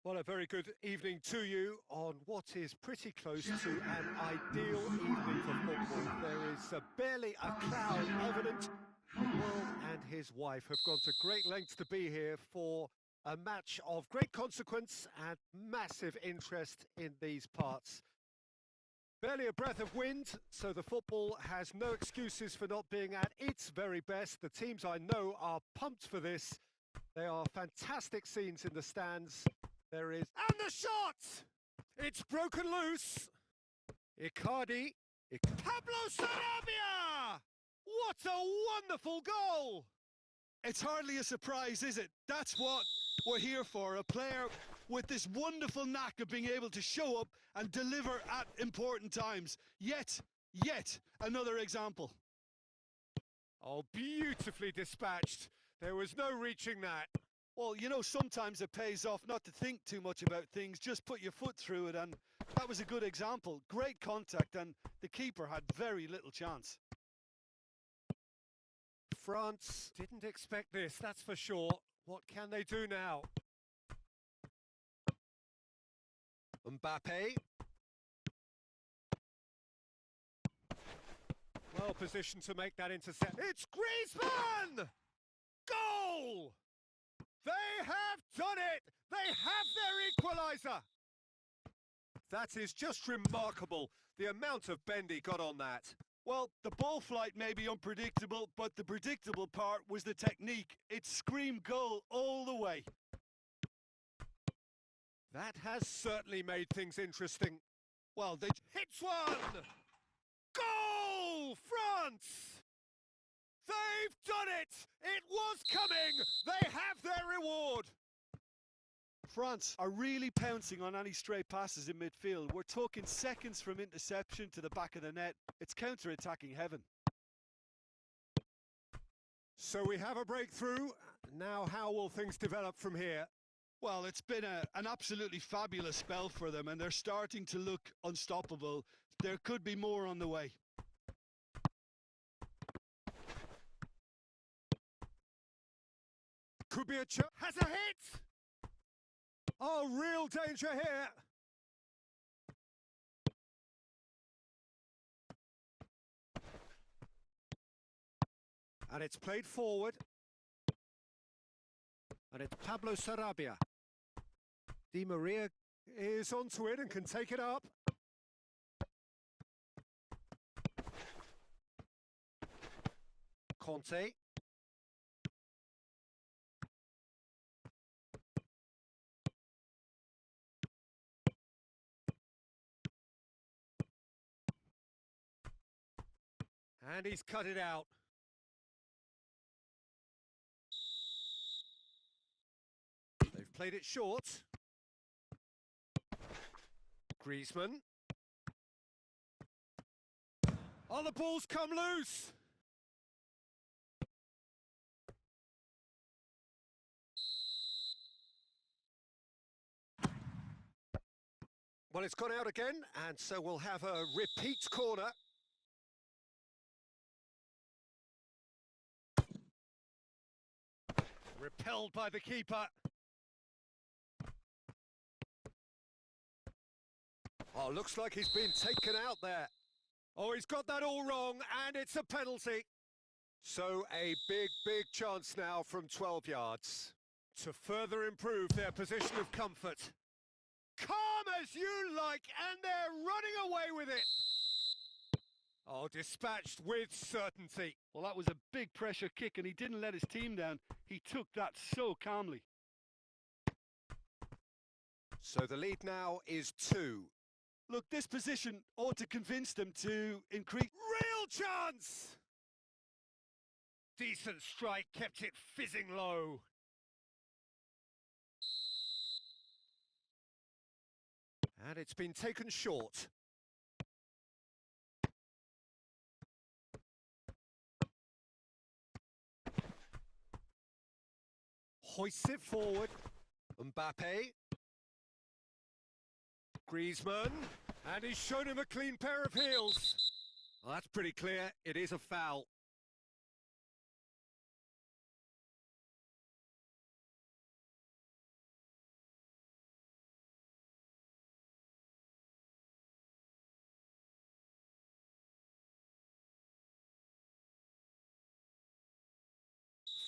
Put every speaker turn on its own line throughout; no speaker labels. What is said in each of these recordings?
Well, a very good evening to you on what is pretty close to an ideal evening for football. There is barely a cloud evident. The world and his wife have gone to great lengths to be here for a match of great consequence and massive interest in these parts. Barely a breath of wind, so the football has no excuses for not being at its very best. The teams I know are pumped for this. They are fantastic scenes in the stands. There is... And the shot! It's broken loose. Icardi. Pablo Sarabia! What a wonderful goal!
It's hardly a surprise, is it? That's what we're here for. A player with this wonderful knack of being able to show up and deliver at important times. Yet another example.
Oh, beautifully dispatched. There was no reaching that.
Well, you know, sometimes it pays off not to think too much about things, just put your foot through it, and that was a good example. Great contact, and the keeper had very little chance.
France didn't expect this, that's for sure. What can they do now? Mbappe. Well positioned to make that intercept. It's Griezmann! Goal! They have done it! They have their equaliser! That is just remarkable, the amount of bend he got on that.
Well, the ball flight may be unpredictable, but the predictable part was the technique. It screamed goal all the way.
That has certainly made things interesting.
Well, they
hits one! Goal! France! They've done it! It was coming! They have their reward!
France are really pouncing on any stray passes in midfield. We're talking seconds from interception to the back of the net. It's counter-attacking heaven.
So we have a breakthrough. Now how will things develop from here?
Well, it's been an absolutely fabulous spell for them, and they're starting to look unstoppable. There could be more on the way.
Could be a chance. Has a hit! Oh, real danger here. And it's played forward. And it's Pablo Sarabia. Di Maria is onto it and can take it up. Conte. And he's cut it out. They've played it short. Griezmann. Oh, the ball's come loose! Well, it's gone out again, and so we'll have a repeat corner. Repelled by the keeper. Oh, looks like he's been taken out there. Oh, he's got that all wrong, and it's a penalty. So a big chance now from 12 yards to further improve their position of comfort. Calm as you like, and they're running away with it. Oh, dispatched with certainty.
Well, that was a big pressure kick, and he didn't let his team down. He took that so calmly.
So the lead now is 2.
Look, this position ought to convince them to increase...
Real chance! Decent strike, kept it fizzing low. And it's been taken short. Hoists it forward. Mbappe. Griezmann. And he's shown him a clean pair of heels. Well, that's pretty clear. It is a foul.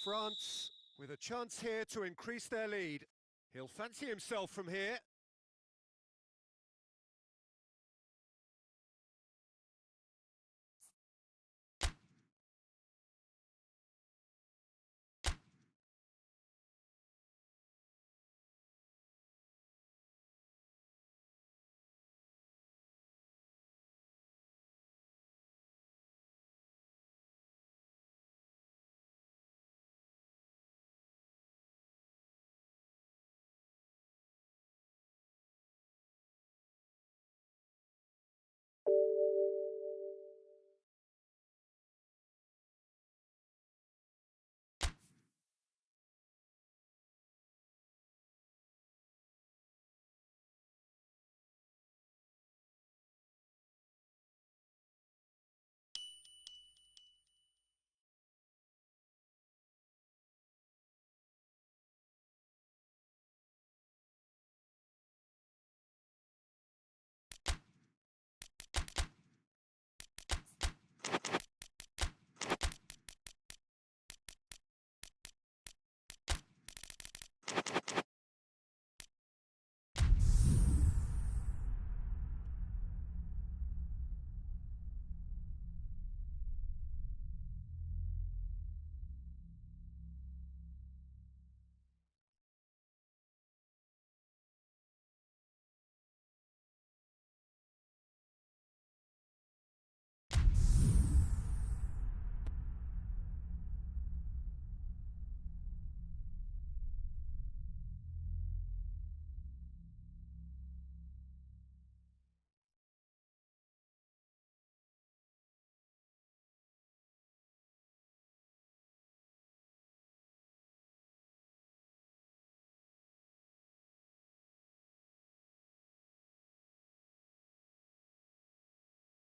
France with a chance here to increase their lead. He'll fancy himself from here.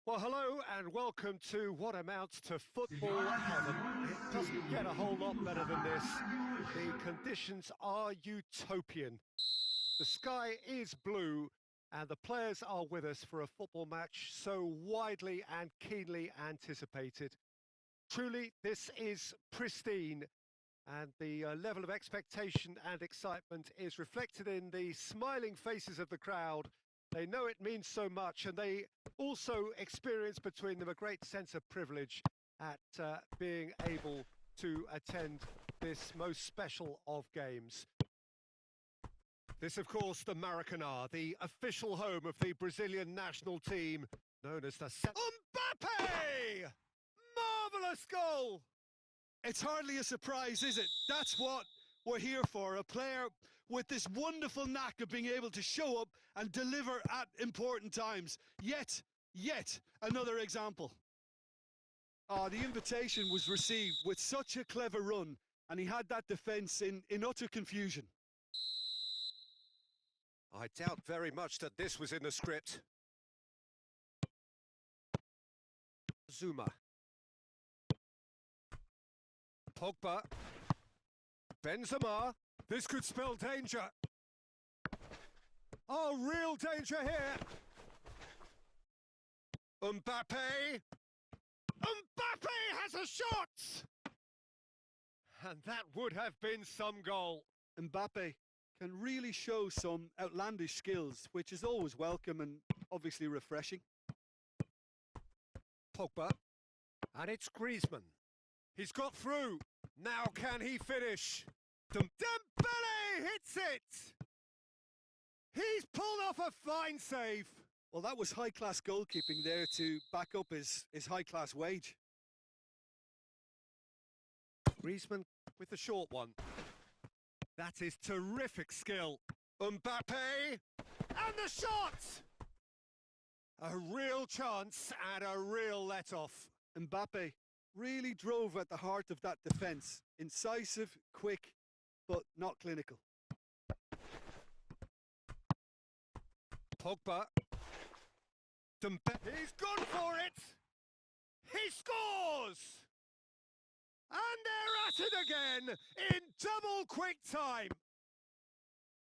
Well, hello and welcome to what amounts to football heaven. It doesn't get a whole lot better than this. The conditions are utopian. The sky is blue and the players are with us for a football match so widely and keenly anticipated. Truly, this is pristine, and the level of expectation and excitement is reflected in the smiling faces of the crowd. They know it means so much, and they also experience between them a great sense of privilege at being able to attend this most special of games. This, of course, the Maracanã, the official home of the Brazilian national team, known as the Mbappe! Marvellous goal!
It's hardly a surprise, is it? That's what we're here for. A player with this wonderful knack of being able to show up and deliver at important times. Yet another example. The invitation was received with such a clever run, and he had that defence in utter confusion.
I doubt very much that this was in the script. Zuma. Pogba. Benzema. This could spell danger. Oh, real danger here. Mbappe. Mbappe has a shot! And that would have been some goal.
Mbappe can really show some outlandish skills, which is always welcome and obviously refreshing.
Pogba. And it's Griezmann. He's got through. Now can he finish? Dembele hits it! He's pulled off a fine save.
Well, that was high-class goalkeeping there to back up his high-class wage.
Griezmann with the short one. That is terrific skill. Mbappe! And the shot! A real chance and a real let-off.
Mbappe really drove at the heart of that defence. Incisive, quick, but not clinical.
Pogba. He's gone for it! He scores! And they're at it again in double quick time.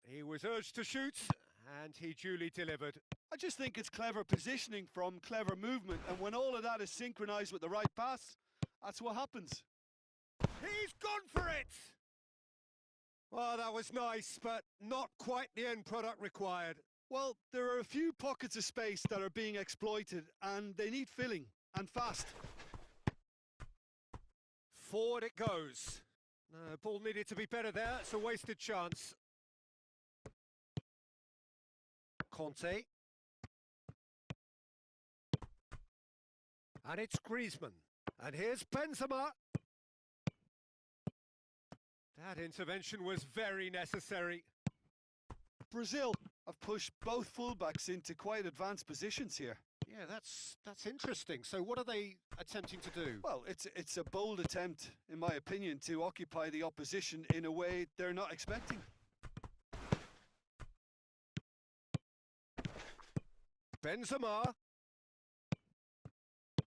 He was urged to shoot and he duly delivered.
I just think it's clever positioning from clever movement, and when all of that is synchronised with the right pass, that's what happens.
He's gone for it! Well, that was nice, but not quite the end product required.
Well, there are a few pockets of space that are being exploited, and they need filling, and fast.
Forward it goes. No, ball needed to be better there. It's a wasted chance. Conte. And it's Griezmann. And here's Benzema. That intervention was very necessary.
Brazil have pushed both fullbacks into quite advanced positions here.
Yeah, that's interesting. So what are they attempting to do?
Well, it's a bold attempt, in my opinion, to occupy the opposition in a way they're not expecting.
Benzema.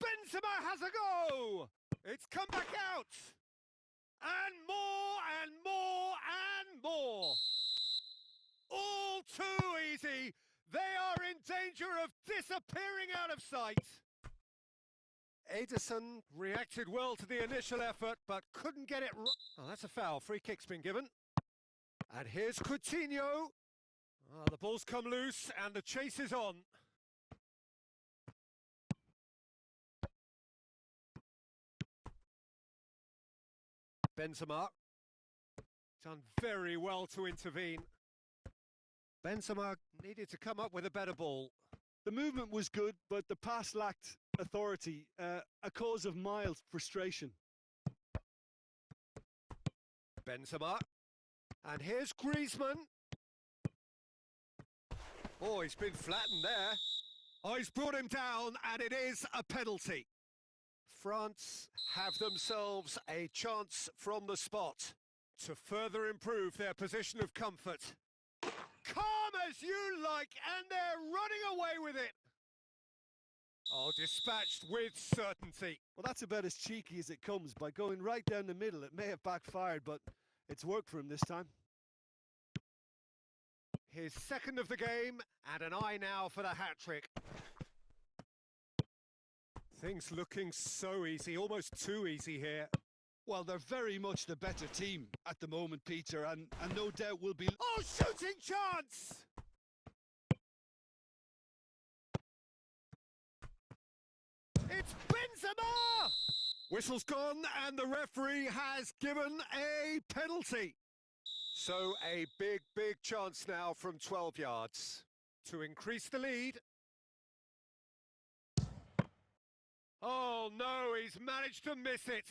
Benzema has a go! It's come back out! And more and more and more! All too easy! They are in danger of disappearing out of sight! Ederson reacted well to the initial effort, but couldn't get it right. Oh, that's a foul. Free kick's been given. And here's Coutinho. Oh, the ball's come loose and the chase is on. Benzema. Done very well to intervene. Benzema needed to come up with a better ball.
The movement was good, but the pass lacked authority, a cause of mild frustration.
Benzema. And here's Griezmann. Oh, he's been flattened there. Oh, he's brought him down, and it is a penalty. France have themselves a chance from the spot to further improve their position of comfort. Calm as you like, and they're running away with it. Oh, dispatched with certainty.
Well, that's about as cheeky as it comes. By going right down the middle, it may have backfired, but it's worked for him this time.
His second of the game, and an eye now for the hat-trick. Things looking so easy, almost too easy here.
Well, they're very much the better team at the moment, Peter, and no doubt will be...
Oh, shooting chance! It's Benzema! Whistle's gone, and the referee has given a penalty. So a big, big chance now from 12 yards to increase the lead. Oh no, he's managed to miss it.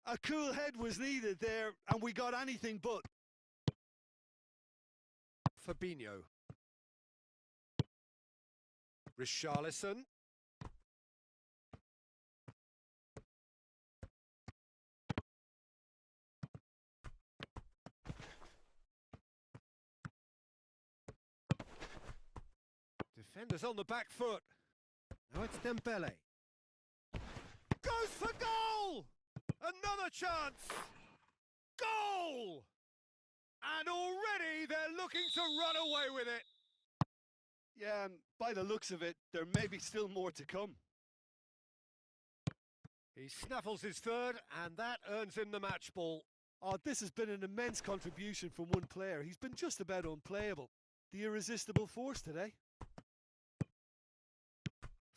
A cool head was needed there, and we got anything but.
Fabinho. Richarlison. Defenders on the back foot. Now it's Dembele. Goes for goal! Another chance! Goal! And already they're looking to run away with it.
Yeah, and by the looks of it, there may be still more to come.
He snaffles his third, and that earns him the match ball.
Oh, this has been an immense contribution from one player. He's been just about unplayable. The irresistible force today.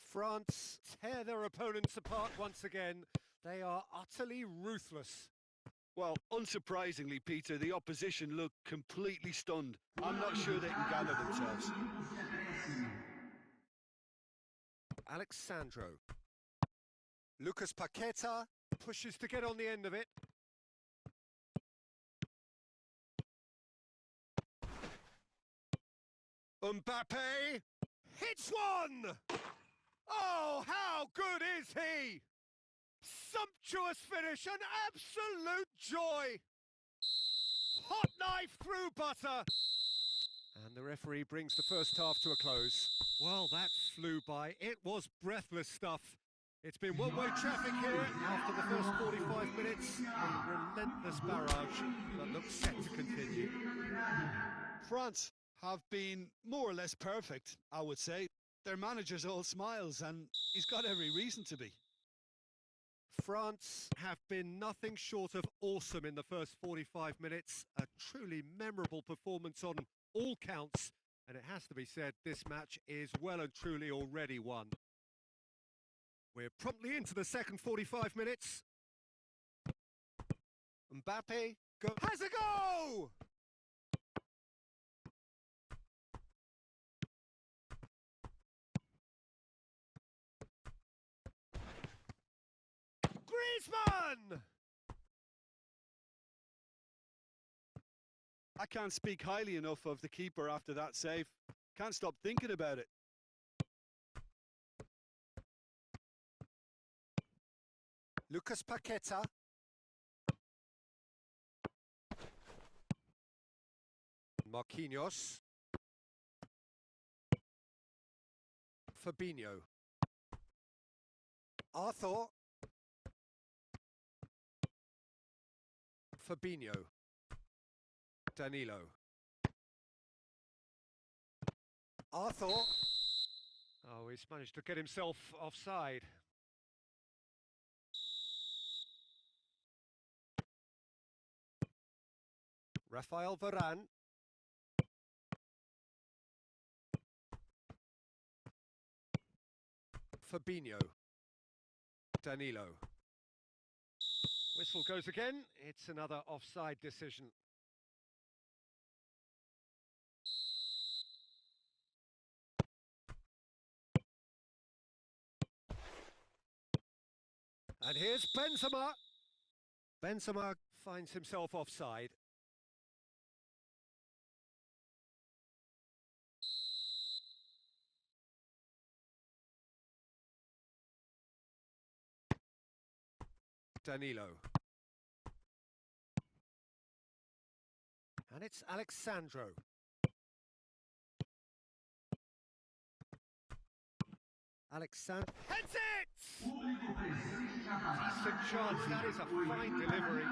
France tear their opponents apart once again. They are utterly ruthless.
Well, unsurprisingly, Peter, the opposition look completely stunned. I'm not sure they can gather themselves.
Alexandro. Lucas Paqueta pushes to get on the end of it. Mbappe hits one! Oh, how good is he? Sumptuous finish, an absolute joy. Hot knife through butter. And the referee brings the first half to a close. Well, that flew by. It was breathless stuff. It's been one-way traffic here after the first 45 minutes. A relentless barrage that looks set to continue.
France have been more or less perfect, I would say. Their manager's all smiles, and he's got every reason to be.
France have been nothing short of awesome in the first 45 minutes. A truly memorable performance on all counts. And it has to be said, this match is well and truly already won. We're promptly into the second 45 minutes. Mbappe has a go! Griezmann!
I can't speak highly enough of the keeper after that save. Can't stop thinking about it.
Lucas Paqueta. Marquinhos. Fabinho. Arthur. Fabinho. Danilo. Arthur. Oh, he's managed to get himself offside. Rafael Varane. Fabinho. Danilo. Whistle goes again. It's another offside decision. And here's Benzema. Benzema finds himself offside. Danilo. And it's Alexandro. Alexandro heads it! Decent chance, that is a fine delivery.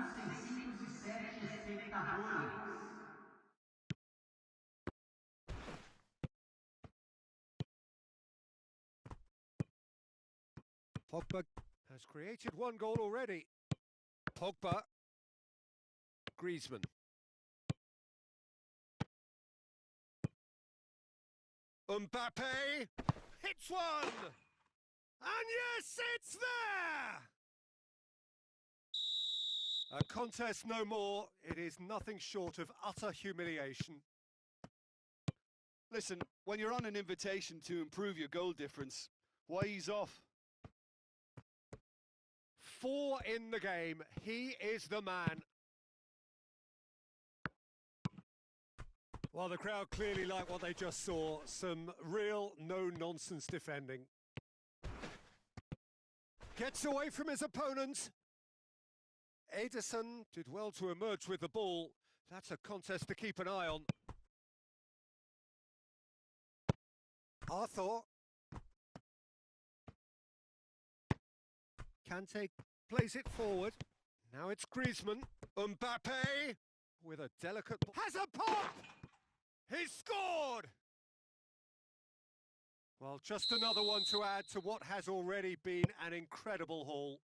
Pogba has created one goal already. Pogba. Griezmann. Mbappe hits one! And yes, it's there! A contest no more. It is nothing short of utter humiliation.
Listen, when you're on an invitation to improve your goal difference, why ease off?
4 in the game. He is the man. Well, the crowd clearly like what they just saw. Some real no-nonsense defending. Gets away from his opponent. Ederson did well to emerge with the ball. That's a contest to keep an eye on. Arthur. Kante plays it forward. Now it's Griezmann. Mbappe with a delicate ball. Has a pop! He's scored! Well, just another one to add to what has already been an incredible haul.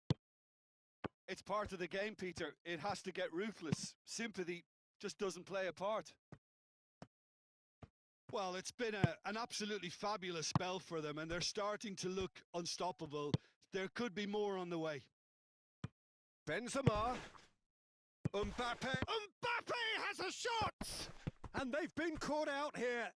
It's part of the game, Peter. It has to get ruthless. Sympathy just doesn't play a part. Well, it's been an absolutely fabulous spell for them, and they're starting to look unstoppable. There could be more on the way.
Benzema. Mbappe. Mbappe has a shot! And they've been caught out here.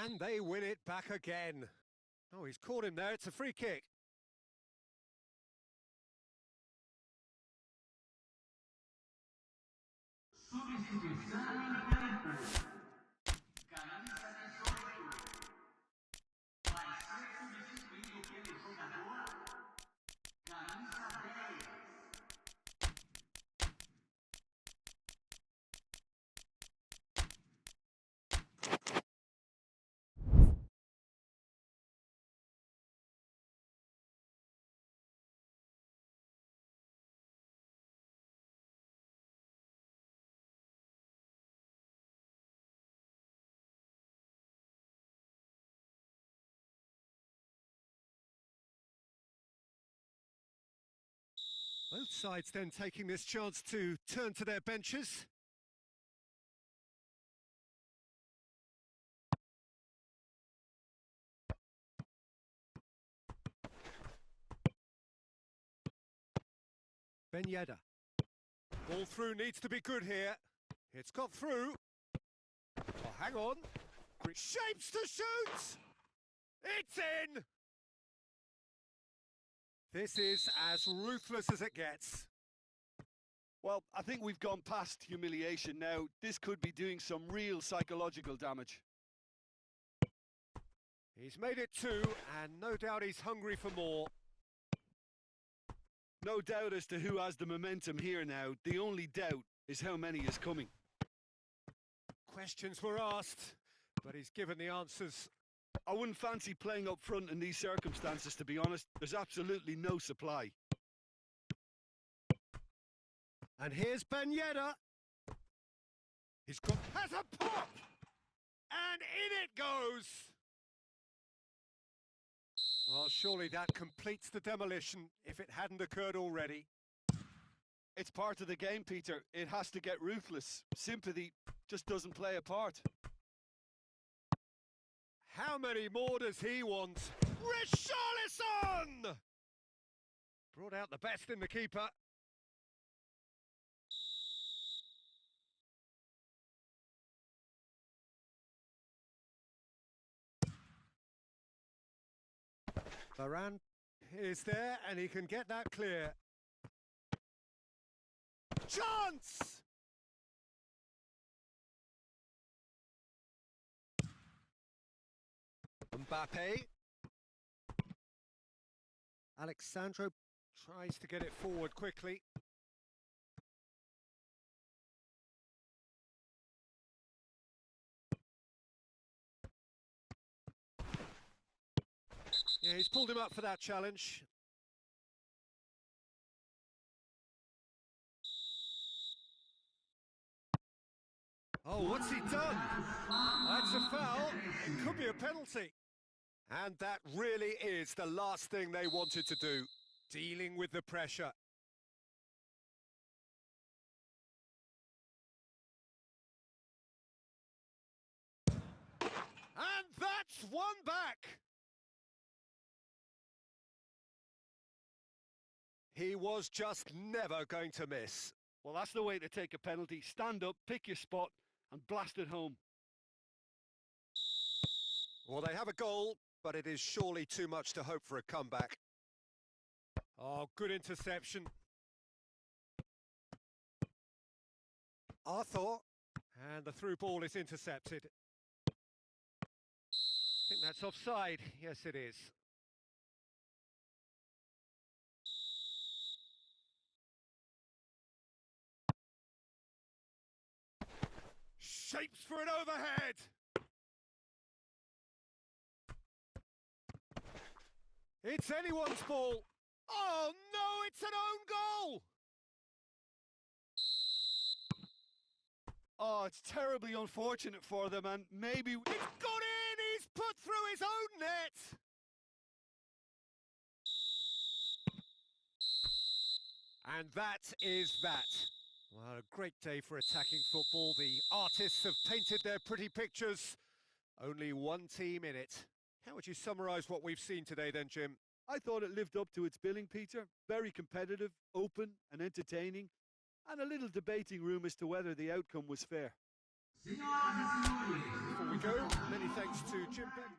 And they win it back again. Oh, he's caught him there. It's a free kick. Both sides then taking this chance to turn to their benches. Ben Yedder. Ball through needs to be good here. It's got through. Oh, hang on. Shapes to shoot! It's in! This is as ruthless as it gets.
Well, I think we've gone past humiliation now. This could be doing some real psychological damage.
He's made it two, and no doubt he's hungry for more.
No doubt as to who has the momentum here now. The only doubt is how many is coming.
Questions were asked, but he's given the answers.
I wouldn't fancy playing up front in these circumstances, to be honest. There's absolutely no supply.
And here's Ben Yedder. Has a pop! And in it goes! Well, surely that completes the demolition, if it hadn't occurred already.
It's part of the game, Peter. It has to get ruthless. Sympathy just doesn't play a part.
How many more does he want? Richarlison! Brought out the best in the keeper. Varane is there and he can get that clear. Chance! Mbappe. Alexandro tries to get it forward quickly. Yeah, he's pulled him up for that challenge. Oh, what's he done? That's a foul. It could be a penalty. And that really is the last thing they wanted to do, dealing with the pressure. And that's one back. He was just never going to miss.
Well, that's the way to take a penalty. Stand up, pick your spot, and blast it home.
Well, they have a goal, but it is surely too much to hope for a comeback. Oh, good interception. Arthur, and the through ball is intercepted. I think that's offside. Yes, it is. Shapes for an overhead. It's anyone's ball. Oh no, it's an own goal.
Oh, it's terribly unfortunate for them, and maybe...
It's gone in! He's put through his own net! And that is that. Well, a great day for attacking football. The artists have painted their pretty pictures. Only one team in it. How would you summarise what we've seen today then, Jim?
I thought it lived up to its billing, Peter. Very competitive, open and entertaining, and a little debating room as to whether the outcome was fair.
Before we go, many thanks to Jim Beck.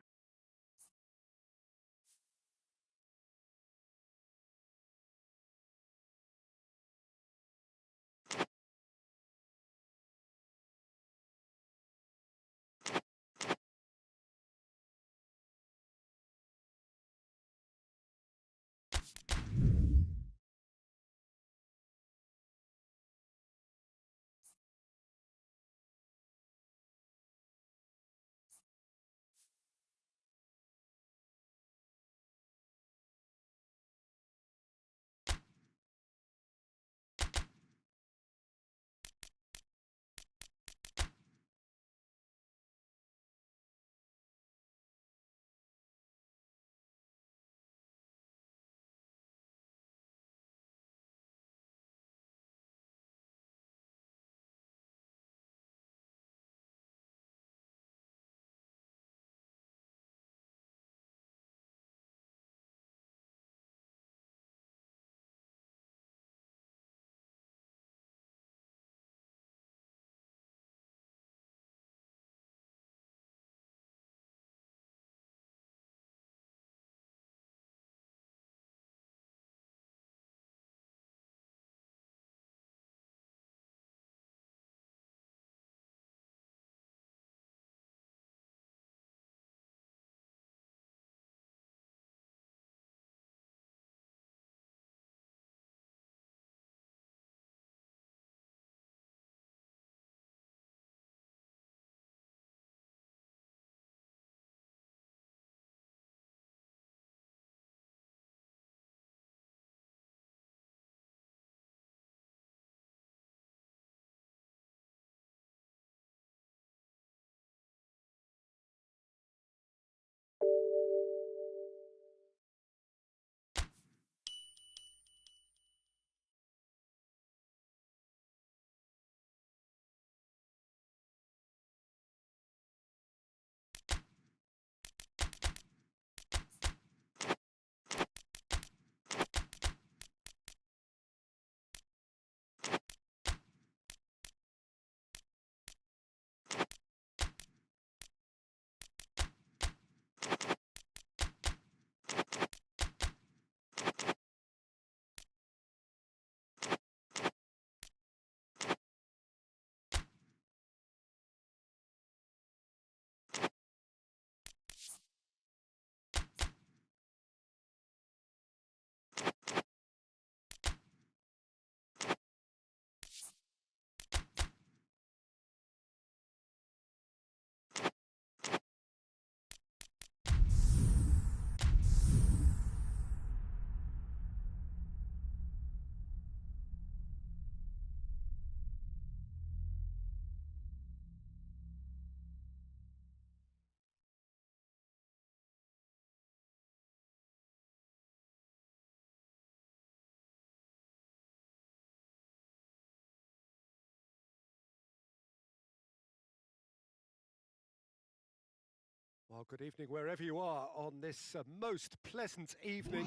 Well, good evening wherever you are on this most pleasant evening.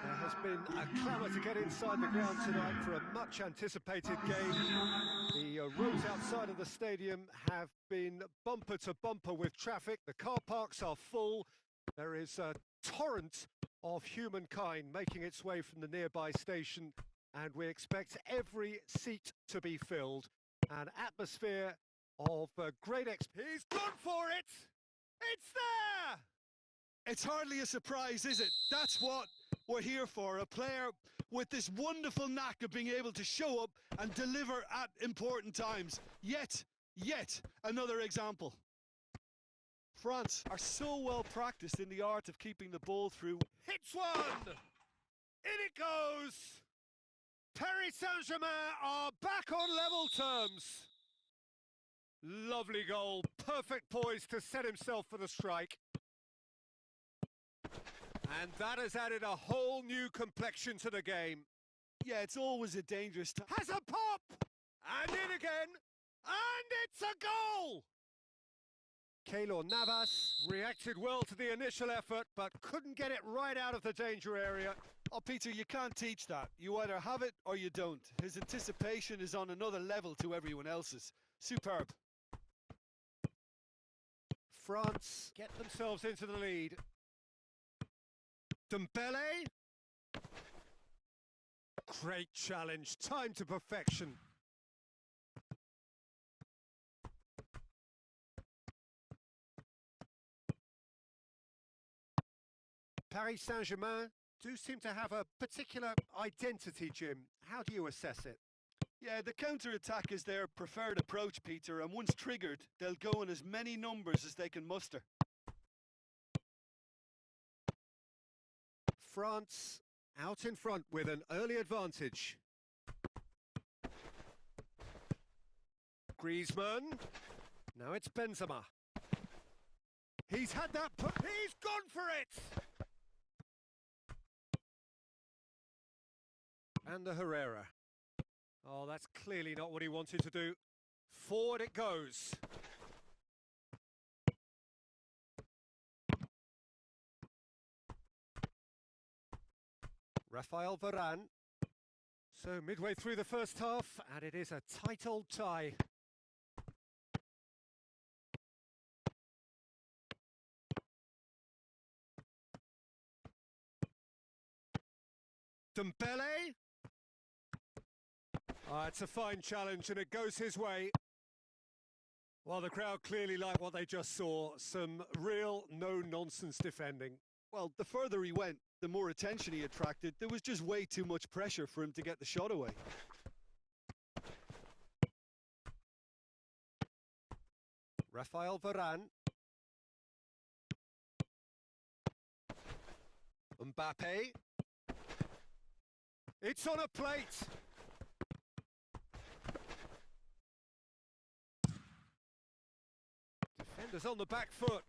There has been a clamour to get inside the ground tonight for a much anticipated game. The roads outside of the stadium have been bumper to bumper with traffic. The car parks are full. There is a torrent of humankind making its way from the nearby station, and we expect every seat to be filled. An atmosphere of great He's gone for it! It's there!
It's hardly a surprise, is it? That's what we're here for. A player with this wonderful knack of being able to show up and deliver at important times. Yet another example. France are so well practiced in the art of keeping the ball through.
Hits one! In it goes! Paris Saint-Germain are back on level terms. Lovely goal, perfect poise to set himself for the strike. And that has added a whole new complexion to the game.
Yeah, it's always a dangerous time.
Has a pop! And in again! And it's a goal! Keylor Navas reacted well to the initial effort, but couldn't get it right out of the danger area.
Oh, Peter, you can't teach that. You either have it or you don't. His anticipation is on another level to everyone else's. Superb.
France get themselves into the lead. Dembele. Great challenge, time to perfection. Paris Saint-Germain do seem to have a particular identity, Jim. How do you assess it?
Yeah, the counter-attack is their preferred approach, Peter, and once triggered, they'll go in as many numbers as they can muster.
France out in front with an early advantage. Griezmann. Now it's Benzema. He's had that he's gone for it! And the Herrera. Oh, that's clearly not what he wanted to do. Forward it goes. Raphael Varane. So midway through the first half, and it is a tight old tie. Dembele. It's a fine challenge and it goes his way. Well, the crowd clearly like what they just saw. Some real no-nonsense defending.
Well, the further he went, the more attention he attracted. There was just way too much pressure for him to get the shot away.
Raphael Varane. Mbappe. It's on a plate. Defenders on the back foot.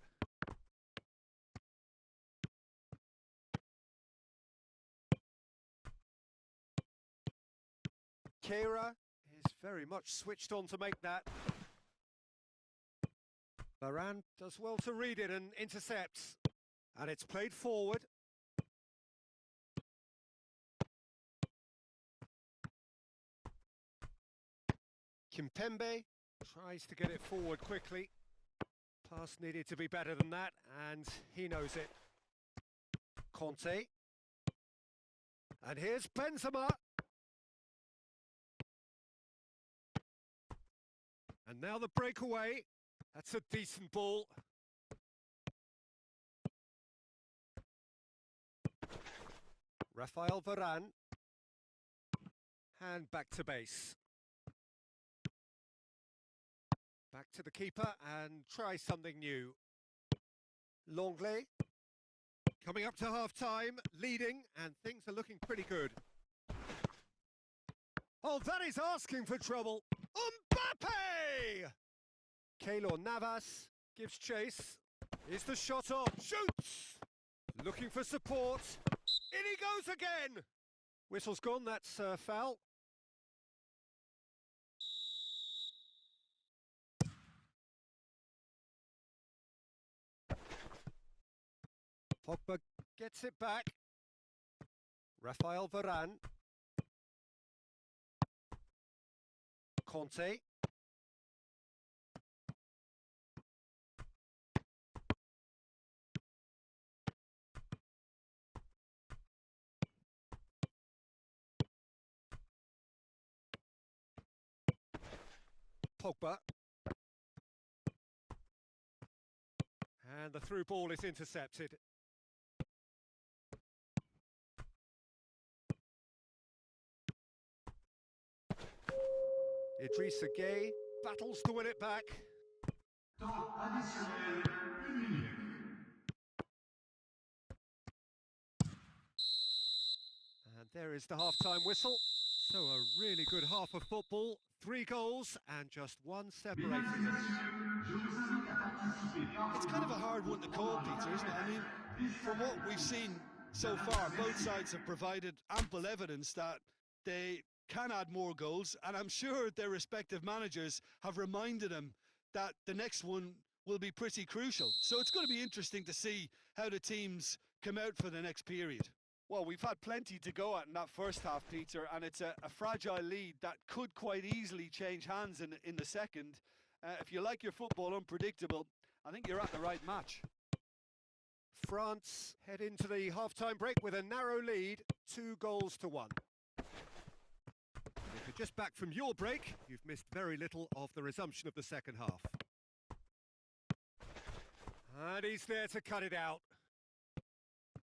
Kehrer is very much switched on to make that. Varane does well to read it and intercepts. And it's played forward. Kimpembe tries to get it forward quickly. Pass needed to be better than that, and he knows it. Conte. And here's Benzema. And now the breakaway. That's a decent ball. Raphael Varane. And back to base. Back to the keeper and try something new. Longley. Coming up to half-time, leading, and things are looking pretty good. Oh, that is asking for trouble. Mbappe! Keylor Navas gives chase. Is the shot off? Shoots! Looking for support. In he goes again! Whistle's gone, that's foul. Pogba gets it back. Rafael Varane. Conte. Pogba. And the through ball is intercepted. Idrissa Gueye battles to win it back. And there is the half-time whistle. So a really good half of football. 3 goals and just one separating them.
It's kind of a hard one to call, Peter, isn't it? I mean, from what we've seen so far, both sides have provided ample evidence that they can add more goals, and I'm sure their respective managers have reminded them that the next one will be pretty crucial. So it's going to be interesting to see how the teams come out for the next period. Well, we've had plenty to go at in that first half, Peter, and it's a fragile lead that could quite easily change hands in the second. If you like your football unpredictable, I think you're at the right match.
France head into the half-time break with a narrow lead, 2-1. If you're just back from your break, you've missed very little of the resumption of the second half. And he's there to cut it out.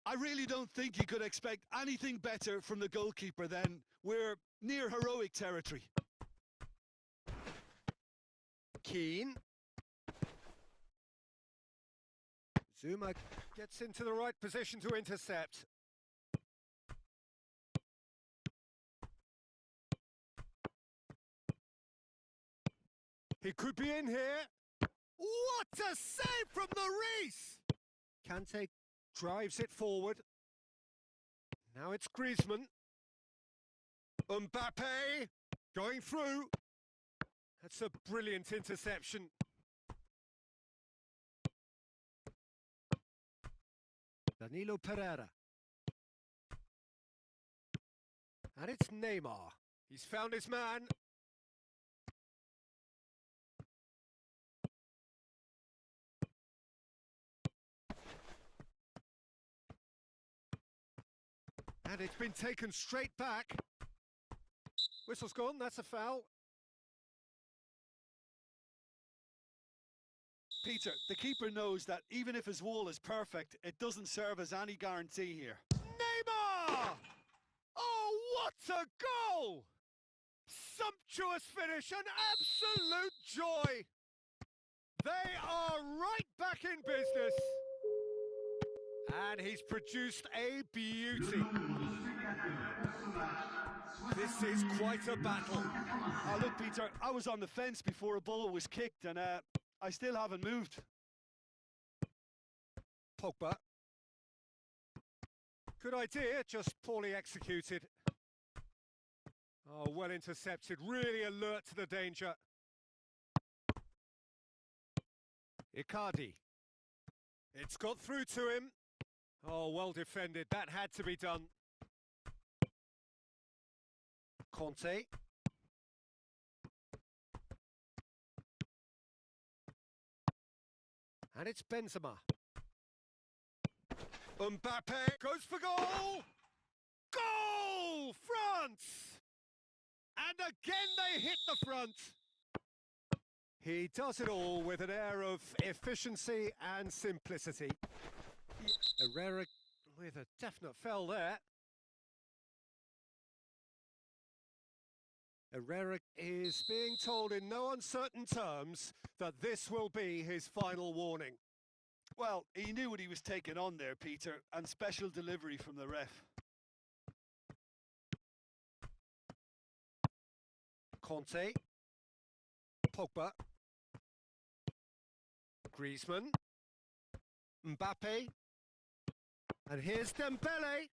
I really don't think you could expect anything better from the goalkeeper then. We're near heroic territory.
Keane. Zuma gets into the right position to intercept. He could be in here. What a save from the Reese! Kante drives it forward. Now it's Griezmann. Mbappe going through. That's a brilliant interception. Danilo Pereira. And it's Neymar. He's found his man. And it's been taken straight back. Whistle's gone, that's a foul.
Peter, the keeper knows that even if his wall is perfect, it doesn't serve as any guarantee here.
Neymar! Oh, what a goal! Sumptuous finish, an absolute joy! They are right back in business. And he's produced a beauty. This is quite a battle.
Look, Peter, I was on the fence before a ball was kicked, and I still haven't moved.
Pogba. Good idea, just poorly executed. Oh, well intercepted, really alert to the danger. Icardi. It's got through to him. Oh, well defended, that had to be done. Conte. And it's Benzema. Mbappe goes for goal! Goal! France! And again they hit the front. He does it all with an air of efficiency and simplicity. Herrera with a definite foul there. Herrera is being told in no uncertain terms that this will be his final warning.
Well, he knew what he was taking on there, Peter, and special delivery from the ref.
Conte. Pogba. Griezmann. Mbappe. And here's Dembele.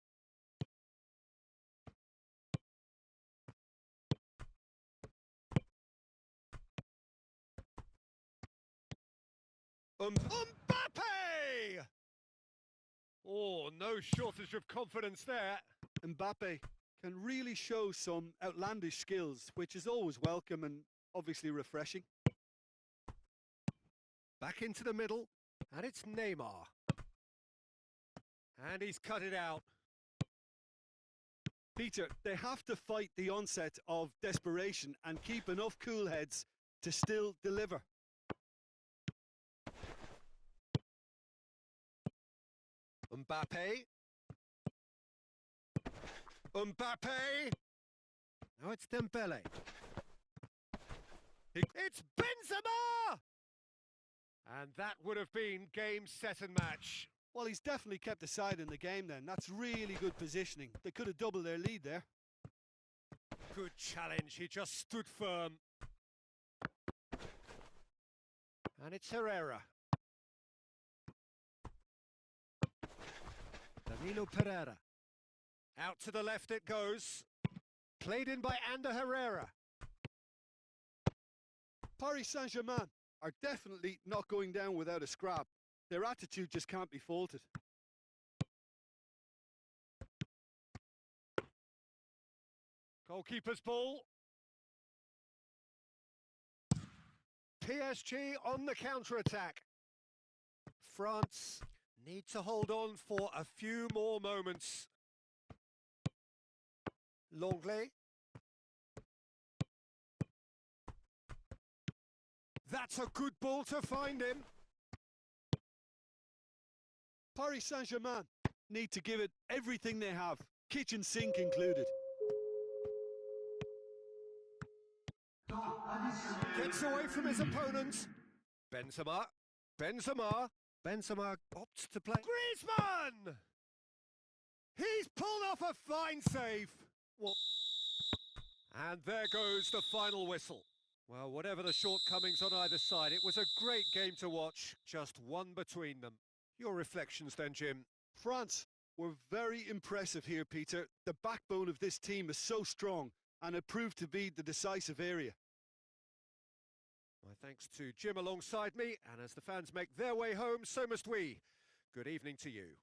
Mbappe! Oh, no shortage of confidence there.
Mbappe can really show some outlandish skills, which is always welcome and obviously refreshing.
Back into the middle, and it's Neymar. And he's cut it out.
Peter, they have to fight the onset of desperation and keep enough cool heads to still deliver.
Mbappe. Mbappe. Now it's Dembele. It's Benzema! And that would have been game, set and match.
Well, he's definitely kept the side in the game then. That's really good positioning. They could have doubled their lead there.
Good challenge. He just stood firm. And it's Herrera. Danilo Pereira. Out to the left it goes. Played in by Ander Herrera.
Paris Saint-Germain are definitely not going down without a scrap. Their attitude just can't be faulted.
Goalkeeper's ball. PSG on the counter-attack. France need to hold on for a few more moments. Longley. That's a good ball to find him.
Paris Saint-Germain need to give it everything they have, kitchen sink included.
Gets away from his opponent. Benzema. Benzema. Benzema opts to play. Griezmann! He's pulled off a fine save. Well, and there goes the final whistle. Well, whatever the shortcomings on either side, it was a great game to watch. Just one between them. Your reflections then, Jim?
France were very impressive here, Peter. The backbone of this team is so strong, and it proved to be the decisive area.
My thanks to Jim alongside me, and as the fans make their way home, so must we. Good evening to you.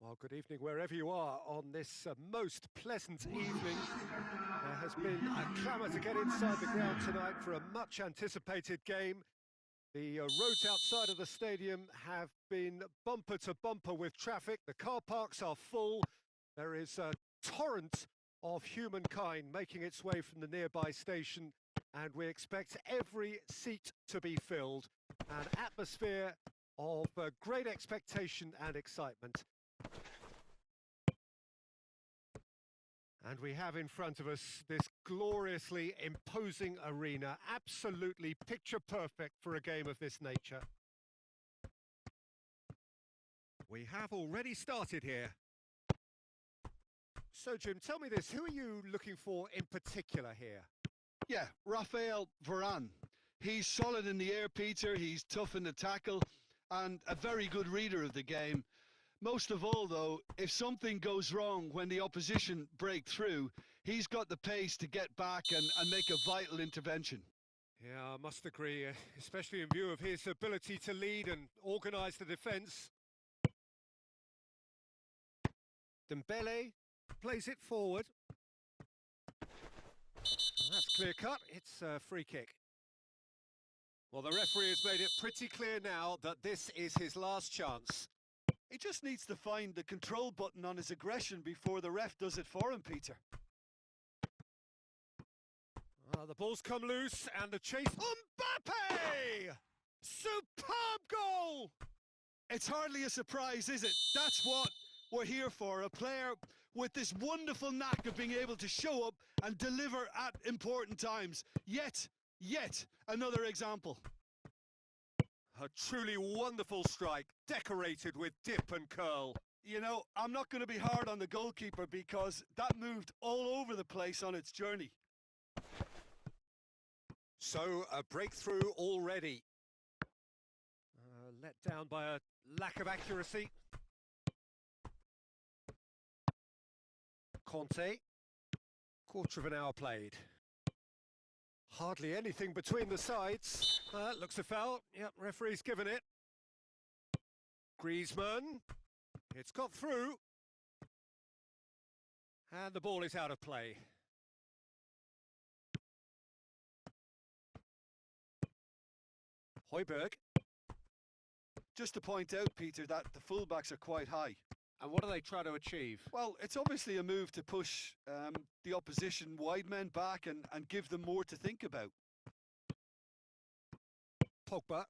Well, good evening wherever you are on this most pleasant evening. There has been a clamour to get inside the ground tonight for a much anticipated game. The roads outside of the stadium have been bumper to bumper with traffic. The car parks are full. There is a torrent of humankind making its way from the nearby station, and we expect every seat to be filled. An atmosphere of great expectation and excitement. And we have in front of us this gloriously imposing arena, absolutely picture perfect for a game of this nature. We have already started here. So, Jim, tell me this, who are you looking for in particular here?
Yeah, Raphael Varane. He's solid in the air, Peter. He's tough in the tackle and a very good reader of the game. Most of all, though, if something goes wrong when the opposition break through, he's got the pace to get back and make a vital intervention.
Yeah, I must agree, especially in view of his ability to lead and organise the defence. Dembele plays it forward. And that's clear cut, it's a free kick. Well, the referee has made it pretty clear now that this is his last chance.
He just needs to find the control button on his aggression before the ref does it for him, Peter.
The ball's come loose and the chase. Mbappe! Superb goal!
It's hardly a surprise, is it? That's what we're here for. A player with this wonderful knack of being able to show up and deliver at important times. Yet another example.
A truly wonderful strike, decorated with dip and curl.
You know, I'm not going to be hard on the goalkeeper because that moved all over the place on its journey.
So, a breakthrough already. Let down by a lack of accuracy. Conte. Quarter of an hour played. Hardly anything between the sides. Looks a foul. Yep, referee's given it. Griezmann. It's got through. And the ball is out of play. Højbjerg.
Just to point out, Peter, that the fullbacks are quite high.
And what are they trying to achieve?
Well, it's obviously a move to push the opposition wide men back and give them more to think about.
Pogba.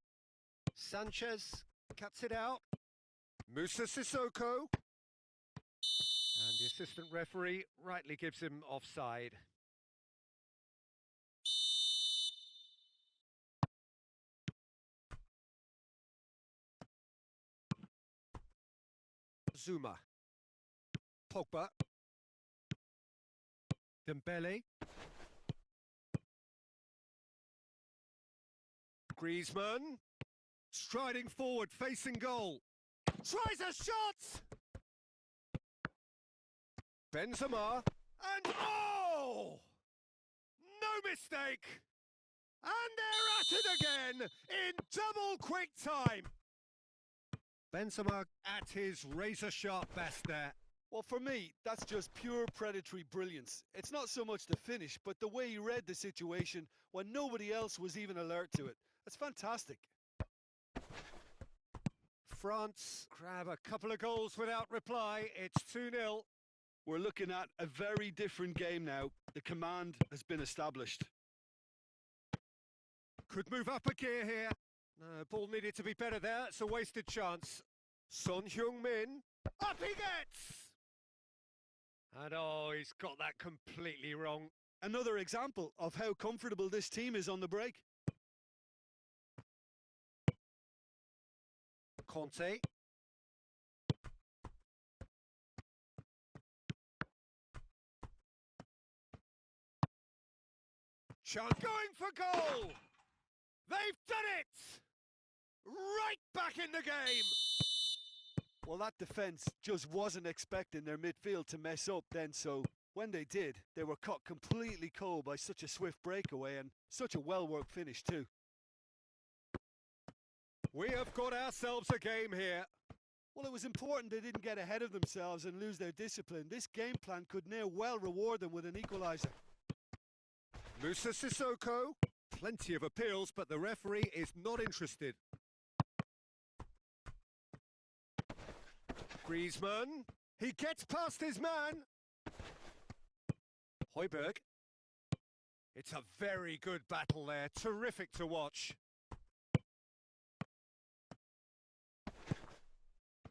Sanchez cuts it out. Moussa Sissoko. And the assistant referee rightly gives him offside. Zuma. Pogba. Dembele. Griezmann. Striding forward, facing goal. Tries a shot! Benzema. And oh! No mistake! And they're at it again in double quick time. Benzema at his razor-sharp best there.
Well, for me, that's just pure predatory brilliance. It's not so much the finish, but the way he read the situation when nobody else was even alert to it. That's fantastic.
France grab a couple of goals without reply. It's 2-0.
We're looking at a very different game now. The command has been established.
Could move up a gear here. No, ball needed to be better there. It's a wasted chance. Son Heung-min. Up he gets! And oh, he's got that completely wrong.
Another example of how comfortable this team is on the break.
Conte. Chance going for goal! They've done it! Right back in the game!
Well, that defence just wasn't expecting their midfield to mess up then, so when they did, they were caught completely cold by such a swift breakaway and such a well-worked finish too.
We have got ourselves a game here.
Well, it was important they didn't get ahead of themselves and lose their discipline. This game plan could now well reward them with an equaliser.
Musa Sissoko. Plenty of appeals, but the referee is not interested. Griezmann. He gets past his man. Højbjerg. It's a very good battle there. Terrific to watch.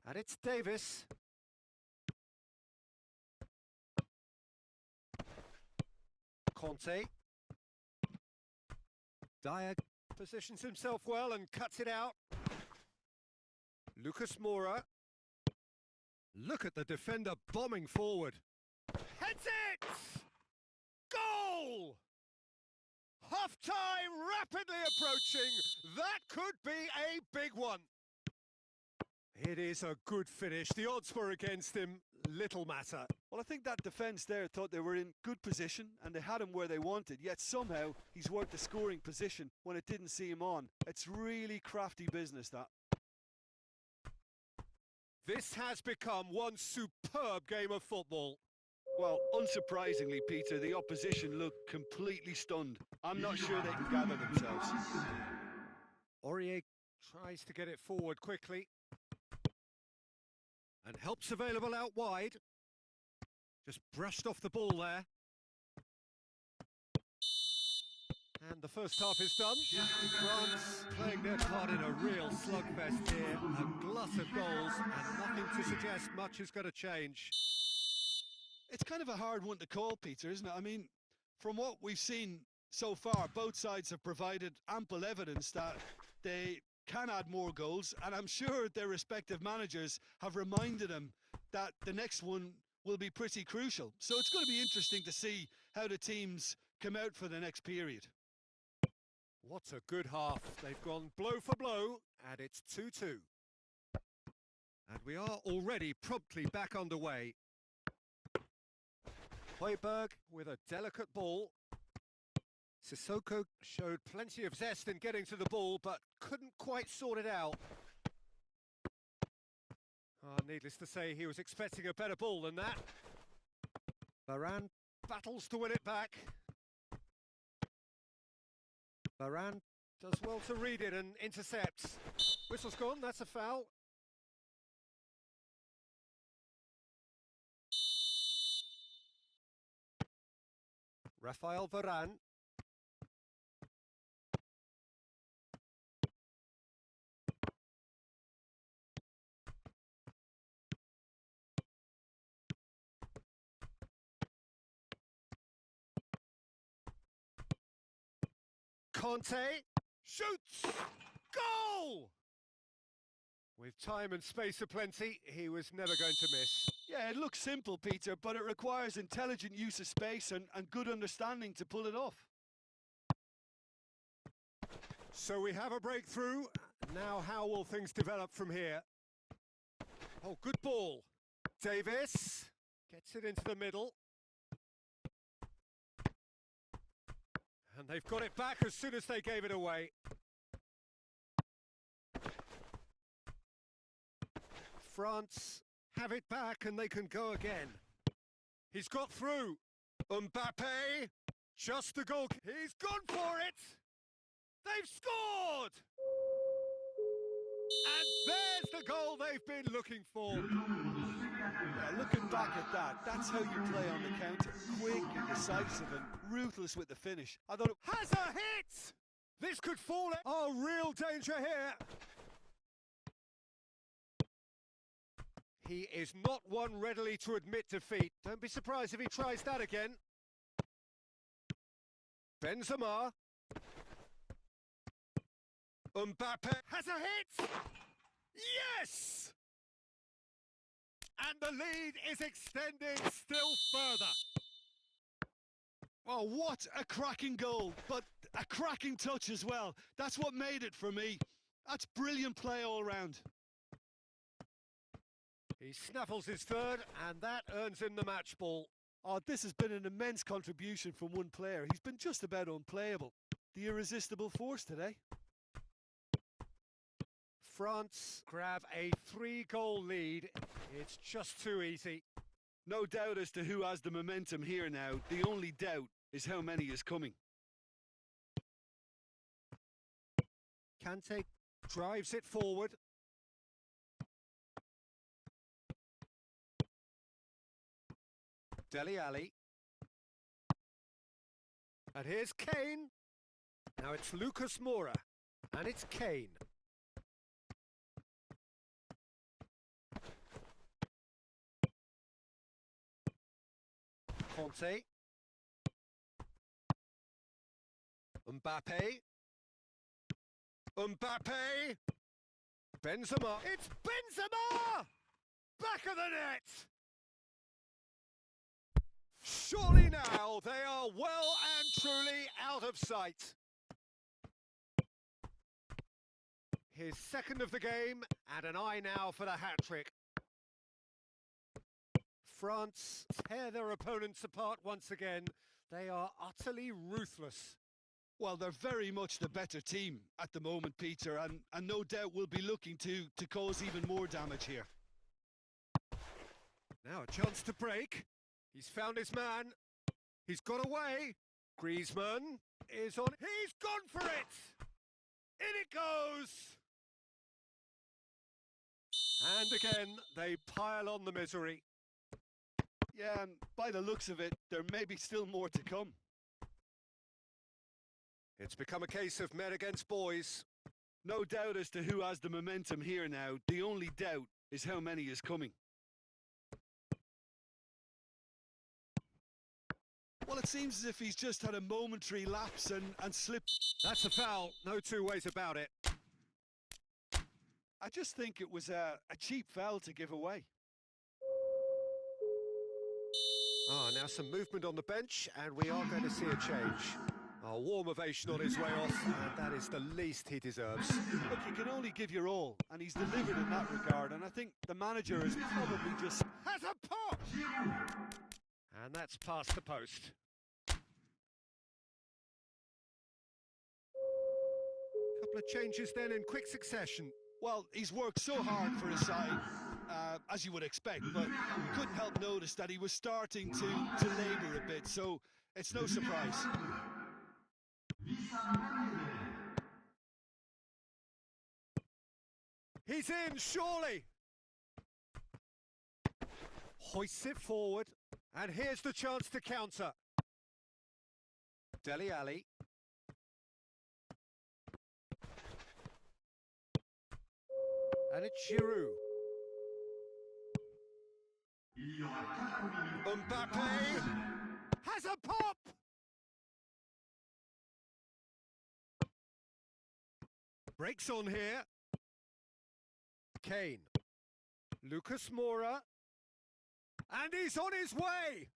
And it's Davis. Conte. Dyer positions himself well and cuts it out. Lucas Moura. Look at the defender bombing forward. Heads it! Goal! Half-time rapidly approaching. That could be a big one. It is a good finish. The odds were against him. Little matter.
Well, I think that defence there thought they were in good position and they had him where they wanted, yet somehow he's worked the scoring position when it didn't see him on. It's really crafty business, that.
This has become one superb game of football.
Well, unsurprisingly, Peter, the opposition looked completely stunned. I'm not sure they can gather themselves.
Aurier tries to get it forward quickly. And help's available out wide. Just brushed off the ball there. And the first half is done. France playing their part in a real slugfest here. A glut of goals and nothing to suggest much is going to change.
It's kind of a hard one to call, Peter, isn't it? I mean, from what we've seen so far, both sides have provided ample evidence that they can add more goals, and I'm sure their respective managers have reminded them that the next one will be pretty crucial. So it's going to be interesting to see how the teams come out for the next period.
What a good half. They've gone blow for blow, and it's 2-2. And we are already promptly back underway. Højbjerg with a delicate ball. Sissoko showed plenty of zest in getting to the ball, but couldn't quite sort it out. Needless to say, he was expecting a better ball than that. Varane battles to win it back. Varane does well to read it and intercepts. Whistle's gone, that's a foul. Rafael Varane. Conte shoots! Goal! With time and space aplenty, he was never going to miss.
Yeah, it looks simple, Peter, but it requires intelligent use of space and good understanding to pull it off.
So we have a breakthrough. Now how will things develop from here? Oh, good ball. Davis gets it into the middle. And they've got it back as soon as they gave it away. France have it back and they can go again. He's got through. Mbappe, just the goal. He's gone for it. They've scored. And there's the goal they've been looking for.
Yeah, looking back at that, that's how you play on the counter. Quick and decisive and ruthless with the finish. I thought it
has a hit! This could fall. Oh, real danger here. He is not one readily to admit defeat. Don't be surprised if he tries that again. Benzema. Mbappe has a hit! Yes! And the lead is extended still further.
Oh, what a cracking goal, but a cracking touch as well. That's what made it for me. That's brilliant play all round.
He snaffles his third, and that earns him the match ball.
Oh, this has been an immense contribution from one player. He's been just about unplayable. The irresistible force today.
France grab a 3-goal lead. It's just too easy.
No doubt as to who has the momentum here now. The only doubt is how many is coming.
Kante drives it forward. Dele Alli. And here's Kane. Now it's Lucas Moura. And it's Kane. Conte. Mbappe. Mbappe. Benzema. It's Benzema! Back of the net! Surely now they are well and truly out of sight. His second of the game, and an eye now for the hat-trick. France tear their opponents apart once again. They are utterly ruthless.
Well, they're very much the better team at the moment, Peter, and no doubt will be looking to cause even more damage here.
Now a chance to break. He's found his man. He's got away. Griezmann is on. He's gone for it! In it goes! And again, they pile on the misery.
Yeah, and by the looks of it, there may be still more to come.
It's become a case of men against boys.
No doubt as to who has the momentum here now. The only doubt is how many is coming. Well, it seems as if he's just had a momentary lapse and slipped.
That's a foul, no two ways about it.
I just think it was a cheap foul to give away.
Now some movement on the bench, and we are going to see a change. A warm ovation on his way off, and that is the least he deserves.
Look, you can only give your all, and he's delivered in that regard, and I think the manager is probably just...
Has a pop! And that's past the post. Couple of changes then in quick succession.
Well, he's worked so hard for his side, as you would expect, but you couldn't help notice that he was starting to labour a bit, so it's no surprise.
He's in, surely! Hoists it forward, and here's the chance to counter. Dele Alli. And it's Giroud. Mbappe has a pop! Breaks on here. Kane. Lucas Moura. And he's on his way!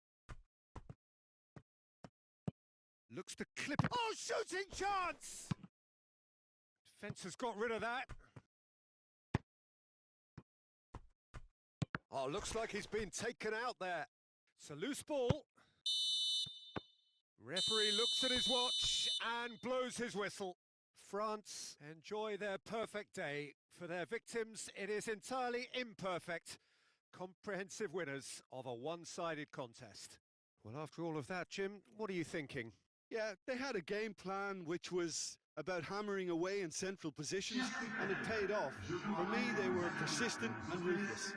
Looks to clip... Oh, shooting chance! Defence has got rid of that. Oh, looks like he's been taken out there. It's a loose ball. Referee looks at his watch and blows his whistle. France enjoy their perfect day. For their victims, it is entirely imperfect. Comprehensive winners of a one-sided contest. Well, after all of that, Jim, what are you thinking?
Yeah, they had a game plan which was about hammering away in central positions, and it paid off. For me, they were persistent and ruthless.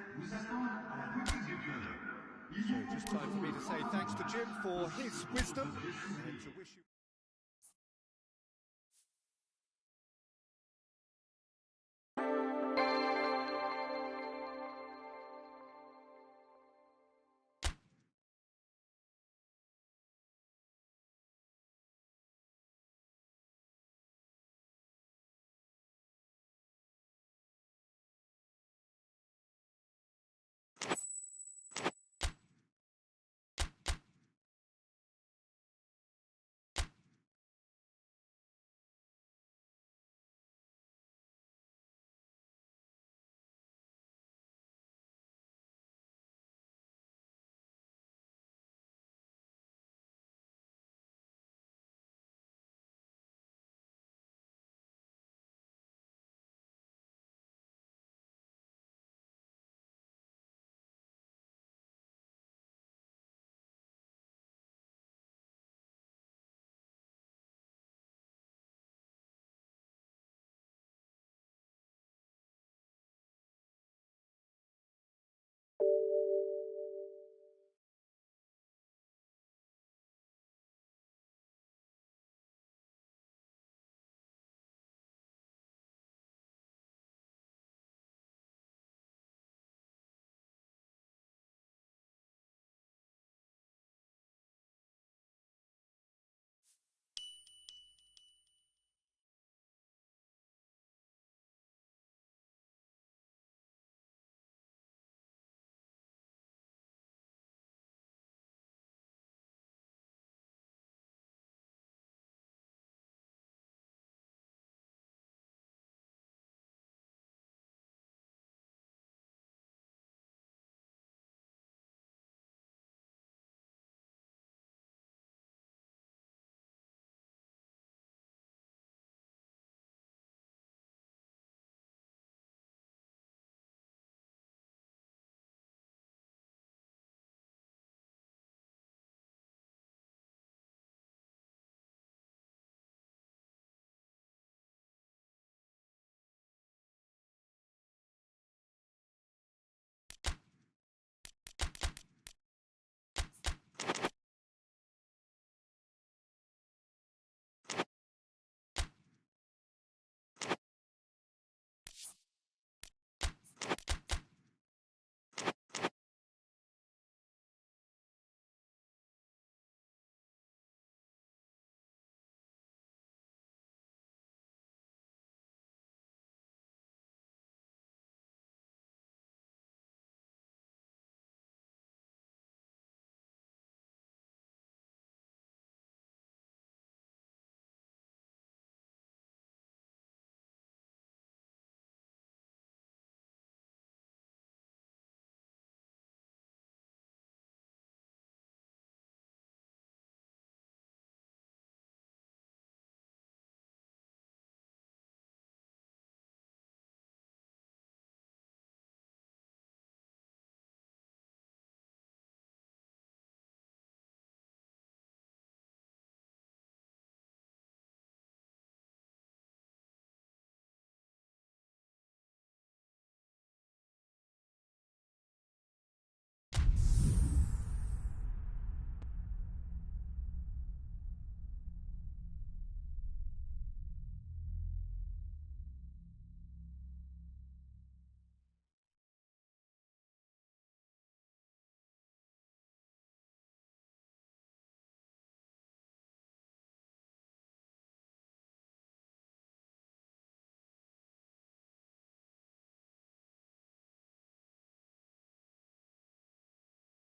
So just time for me to say thanks to Jim for his wisdom and to wish you...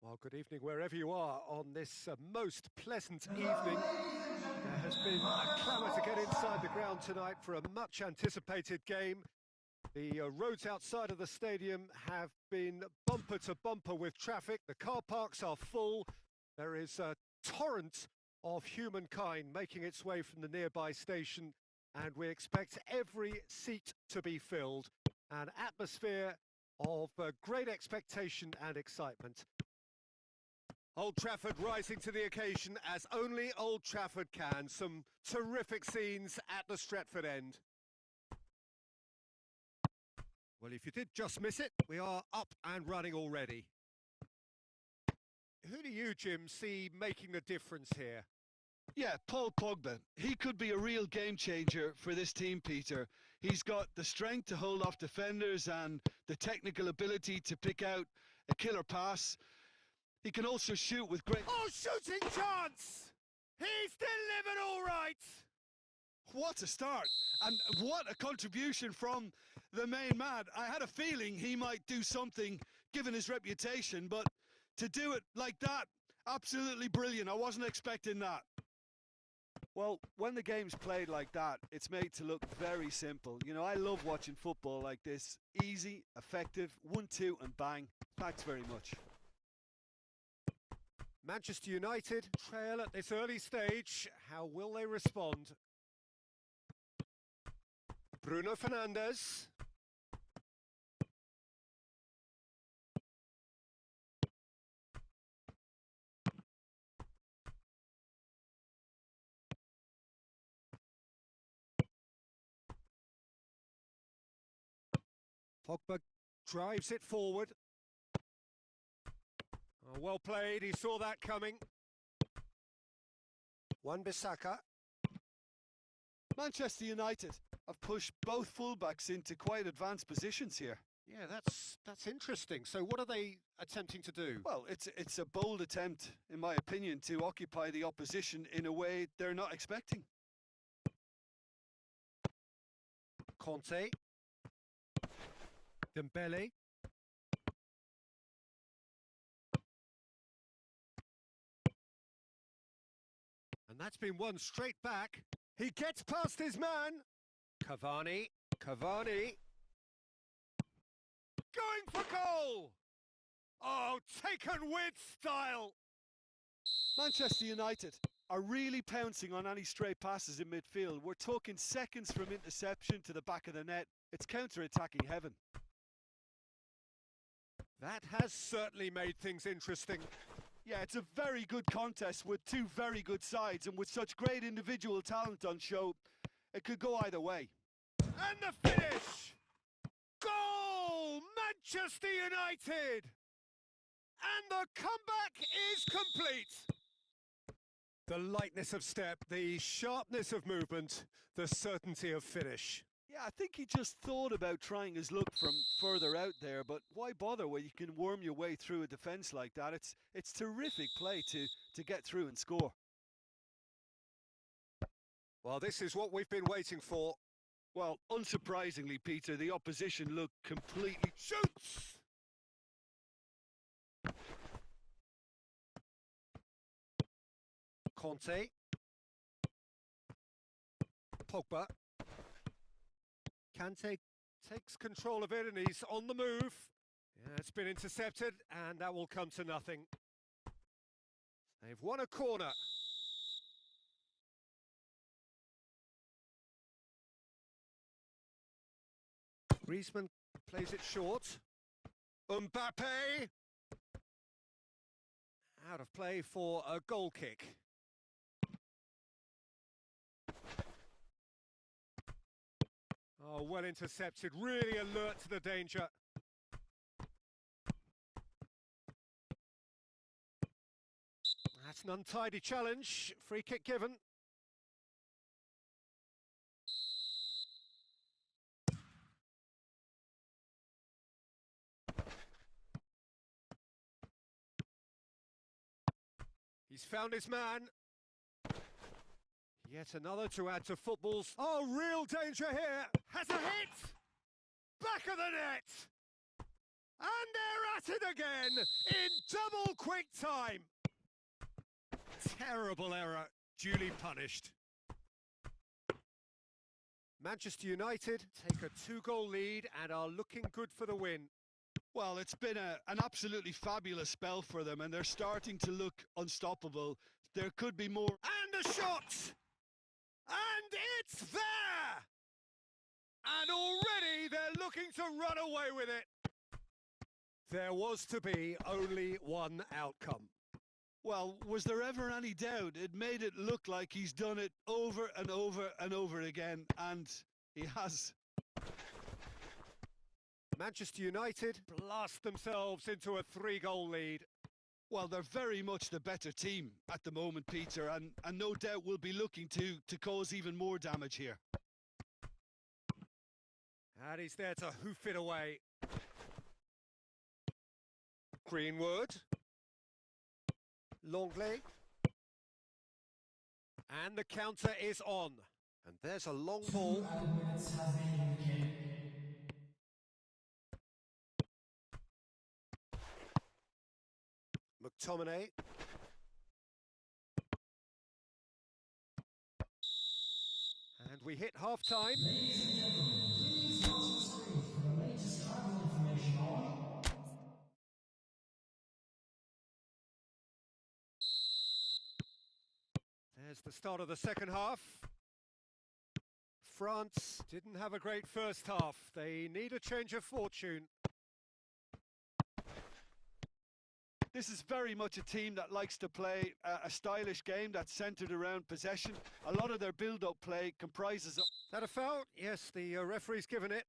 Well, good evening wherever you are on this most pleasant evening. There has been a clamour to get inside the ground tonight for a much anticipated game. The roads outside of the stadium have been bumper to bumper with traffic. The car parks are full. There is a torrent of humankind making its way from the nearby station, and we expect every seat to be filled. An atmosphere of great expectation and excitement. Old Trafford rising to the occasion as only Old Trafford can. Some terrific scenes at the Stretford end. Well, if you did just miss it, we are up and running already. Who do you, Jim, see making the difference here?
Yeah, Paul Pogba. He could be a real game changer for this team, Peter. He's got the strength to hold off defenders and the technical ability to pick out a killer pass. He can also shoot with great...
Oh, shooting chance! He's delivered all right!
What a start, and what a contribution from the main man. I had a feeling he might do something given his reputation, but to do it like that, absolutely brilliant. I wasn't expecting that. Well, when the game's played like that, it's made to look very simple. You know, I love watching football like this. Easy, effective, 1-2 and bang. Thanks very much.
Manchester United trail at this early stage. How will they respond? Bruno Fernandes. Pogba drives it forward. Oh, well played, he saw that coming. Wan-Bissaka.
Manchester United have pushed both fullbacks into quite advanced positions here.
Yeah, that's interesting. So what are they attempting to do?
Well, it's a bold attempt, in my opinion, to occupy the opposition in a way they're not expecting.
Conte. Dembele. And that's been won straight back. He gets past his man. Cavani. Cavani. Going for goal! Oh, taken with style!
Manchester United are really pouncing on any stray passes in midfield. We're talking seconds from interception to the back of the net. It's counter-attacking heaven.
That has certainly made things interesting.
Yeah, it's a very good contest with two very good sides, and with such great individual talent on show, it could go either way.
And the finish! Goal! Manchester United! And the comeback is complete! The lightness of step, the sharpness of movement, the certainty of finish.
Yeah, I think he just thought about trying his luck from further out there, but why bother when you can worm your way through a defence like that? It's terrific play to get through and score.
Well, this is what we've been waiting for.
Well, unsurprisingly, Peter, the opposition look completely...
Shoots! Conte. Pogba. Kante takes control of it and he's on the move. Yeah, it's been intercepted and that will come to nothing. They've won a corner. Griezmann plays it short. Mbappe! Out of play for a goal kick. Oh, well intercepted, really alert to the danger. That's an untidy challenge, free kick given. He's found his man. Yet another to add to football's... Oh, real danger here! Has a hit! Back of the net! And they're at it again in double quick time. Terrible error, duly punished. Manchester United take a 2-goal lead and are looking good for the win.
Well, it's been an absolutely fabulous spell for them, and they're starting to look unstoppable. There could be more.
And a shot! And it's there! And already they're looking to run away with it. There was to be only one outcome.
Well, was there ever any doubt? It made it look like he's done it over and over and over again, and he has.
Manchester United blast themselves into a 3-goal lead.
Well, they're very much the better team at the moment, Peter, and no doubt will be looking to cause even more damage here.
And he's there to hoof it away. Greenwood. Longley. And the counter is on. And there's a long ball. McTominay. And we hit half-time. There's the start of the second half. France didn't have a great first half. They need a change of fortune.
This is very much a team that likes to play a stylish game that's centred around possession. A lot of their build-up play comprises of...
Is that a foul? Yes, the referee's given it.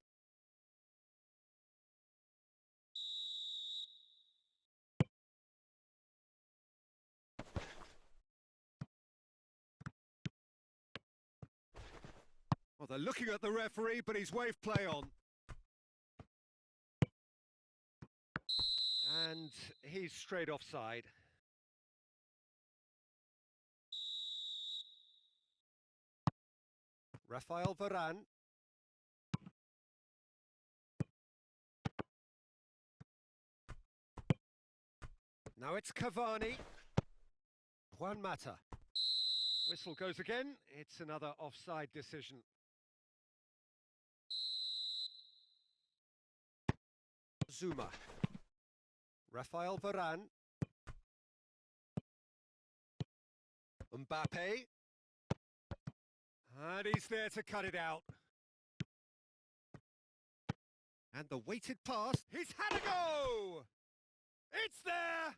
Well, they're looking at the referee, but he's waved play on. And he's straight offside. Rafael Varane. Now it's Cavani. Juan Mata. Whistle goes again. It's another offside decision. Zuma. Rafael Varane. Mbappe. And he's there to cut it out. And the weighted pass. He's had a go! It's there!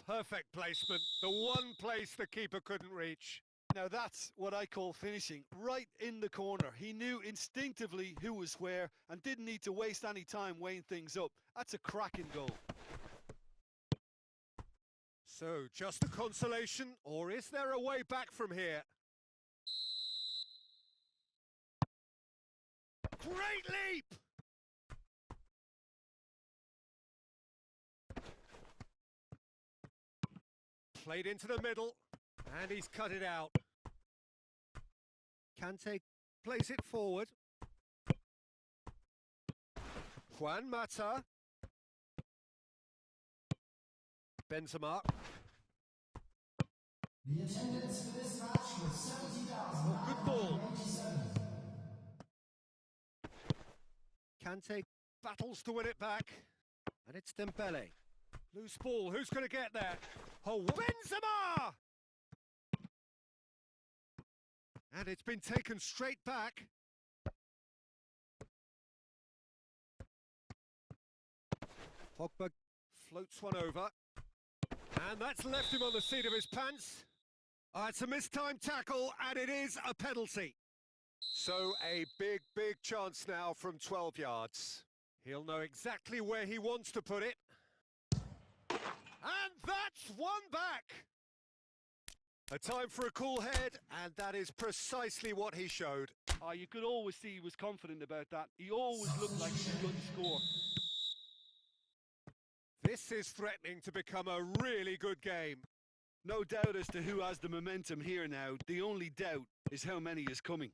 Perfect placement. The one place the keeper couldn't reach.
Now that's what I call finishing, right in the corner. He knew instinctively who was where and didn't need to waste any time weighing things up. That's a cracking goal.
So, just a consolation, or is there a way back from here? Great leap! Played into the middle, and he's cut it out. Kante plays it forward. Juan Mata. Benzema.
The attendance for this match was 70,000.
Oh, good ball. Kante battles to win it back. And it's Dembele. Loose ball, who's going to get there? Oh, Benzema! And it's been taken straight back. Pogba floats one over. And that's left him on the seat of his pants. It's a mistimed tackle, and it is a penalty. So a big, big chance now from 12 yards. He'll know exactly where he wants to put it. And that's one back. A time for a cool head, and that is precisely what he showed.
You could always see he was confident about that. He always looked like he was going to score.
This is threatening to become a really good game.
No doubt as to who has the momentum here now. The only doubt is how many is coming.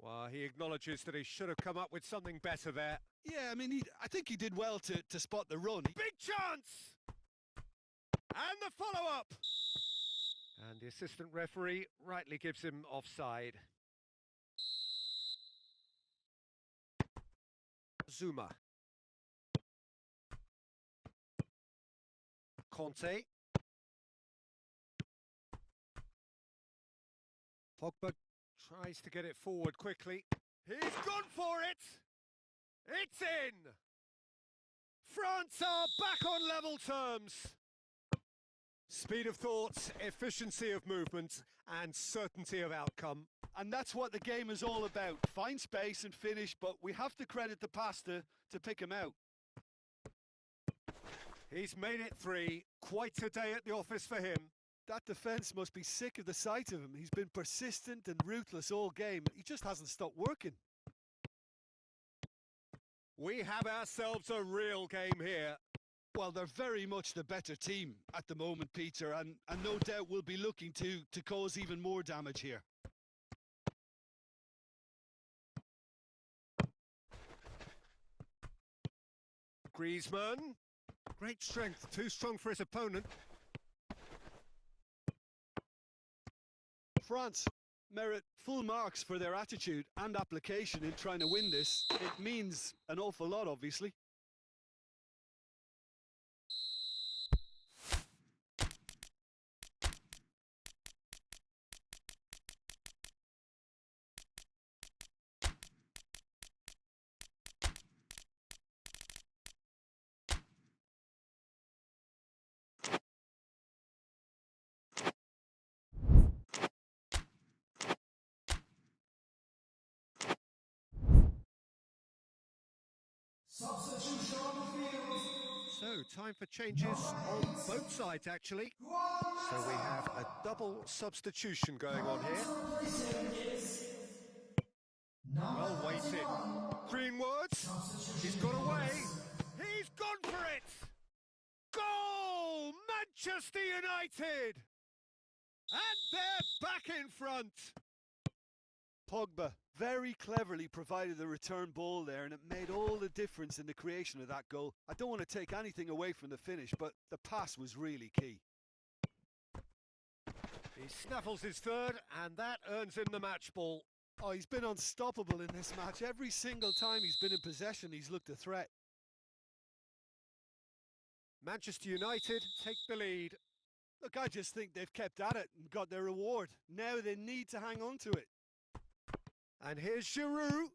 Well, Well, he acknowledges that he should have come up with something better there.
Yeah, I mean, I think he did well to spot the run.
Big chance! And the follow-up! And the assistant referee rightly gives him offside. Zuma. Conte. Pogba tries to get it forward quickly. He's gone for it! It's in! France are back on level terms. Speed of thought, efficiency of movement, and certainty of outcome.
And that's what the game is all about. Find space and finish, but we have to credit the passer to pick him out.
He's made it 3. Quite a day at the office for him.
That defence must be sick of the sight of him. He's been persistent and ruthless all game. He just hasn't stopped working.
We have ourselves a real game here.
Well, they're very much the better team at the moment, Peter, and no doubt will be looking to cause even more damage here.
Griezmann. Great strength, too strong for his opponent.
France merit full marks for their attitude and application in trying to win this. It means an awful lot, obviously.
Substitution on the field.
So, time for changes on both sides, actually. So we have a double substitution going on here. Well weighted. Greenwood. He's got away. He's gone for it. Goal! Manchester United! And they're back in front.
Pogba very cleverly provided the return ball there, and it made all the difference in the creation of that goal. I don't want to take anything away from the finish, but the pass was really key.
He snaffles his third, and that earns him the match ball.
Oh, he's been unstoppable in this match. Every single time he's been in possession, he's looked a threat.
Manchester United take the lead.
Look, I just think they've kept at it and got their reward. Now they need to hang on to it.
And here's Giroud.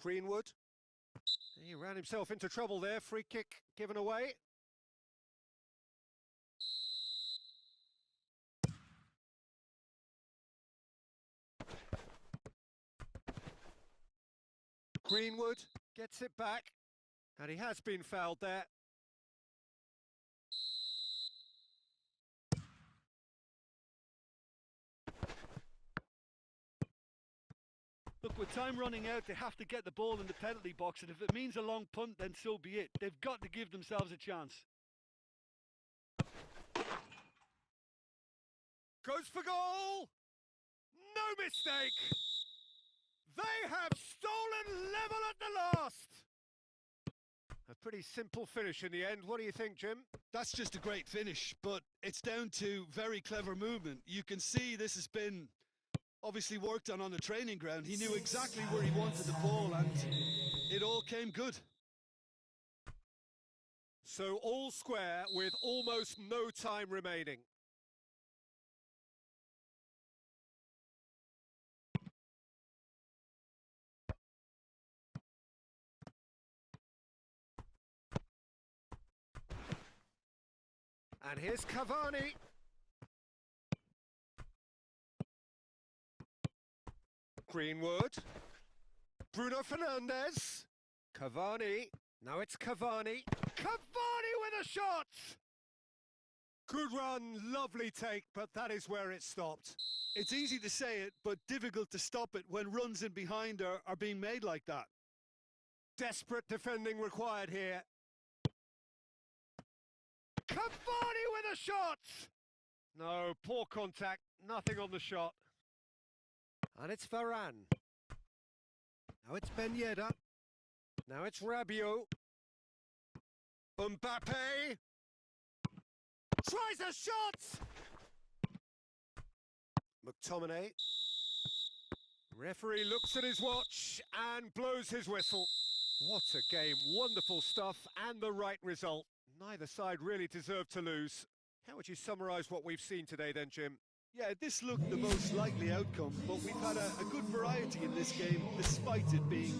Greenwood. He ran himself into trouble there. Free kick given away. Greenwood gets it back. And he has been fouled there.
Look, with time running out, they have to get the ball in the penalty box, and if it means a long punt, then so be it. They've got to give themselves a chance.
Goes for goal! No mistake! They have stolen level at the last! A pretty simple finish in the end. What do you think, Jim?
That's just a great finish, but it's down to very clever movement. You can see this has been obviously worked on the training ground. He knew exactly where he wanted the ball, and it all came good.
So all square with almost no time remaining. And here's Cavani. Greenwood. Bruno Fernandes. Cavani. Now it's Cavani. Cavani with a shot! Good run, lovely take, but that is where it stopped.
It's easy to say it, but difficult to stop it when runs in behind are being made like that.
Desperate defending required here. Cavani with a shot! No, poor contact, nothing on the shot. And it's Varane. Now it's Ben Yedder. Now it's Rabiot. Mbappe. Tries a shot! McTominay. Referee looks at his watch and blows his whistle. What a game, wonderful stuff and the right result. Neither side really deserved to lose. How would you summarise what we've seen today then, Jim?
Yeah, this looked the most likely outcome, but we've had a good variety in this game, despite it being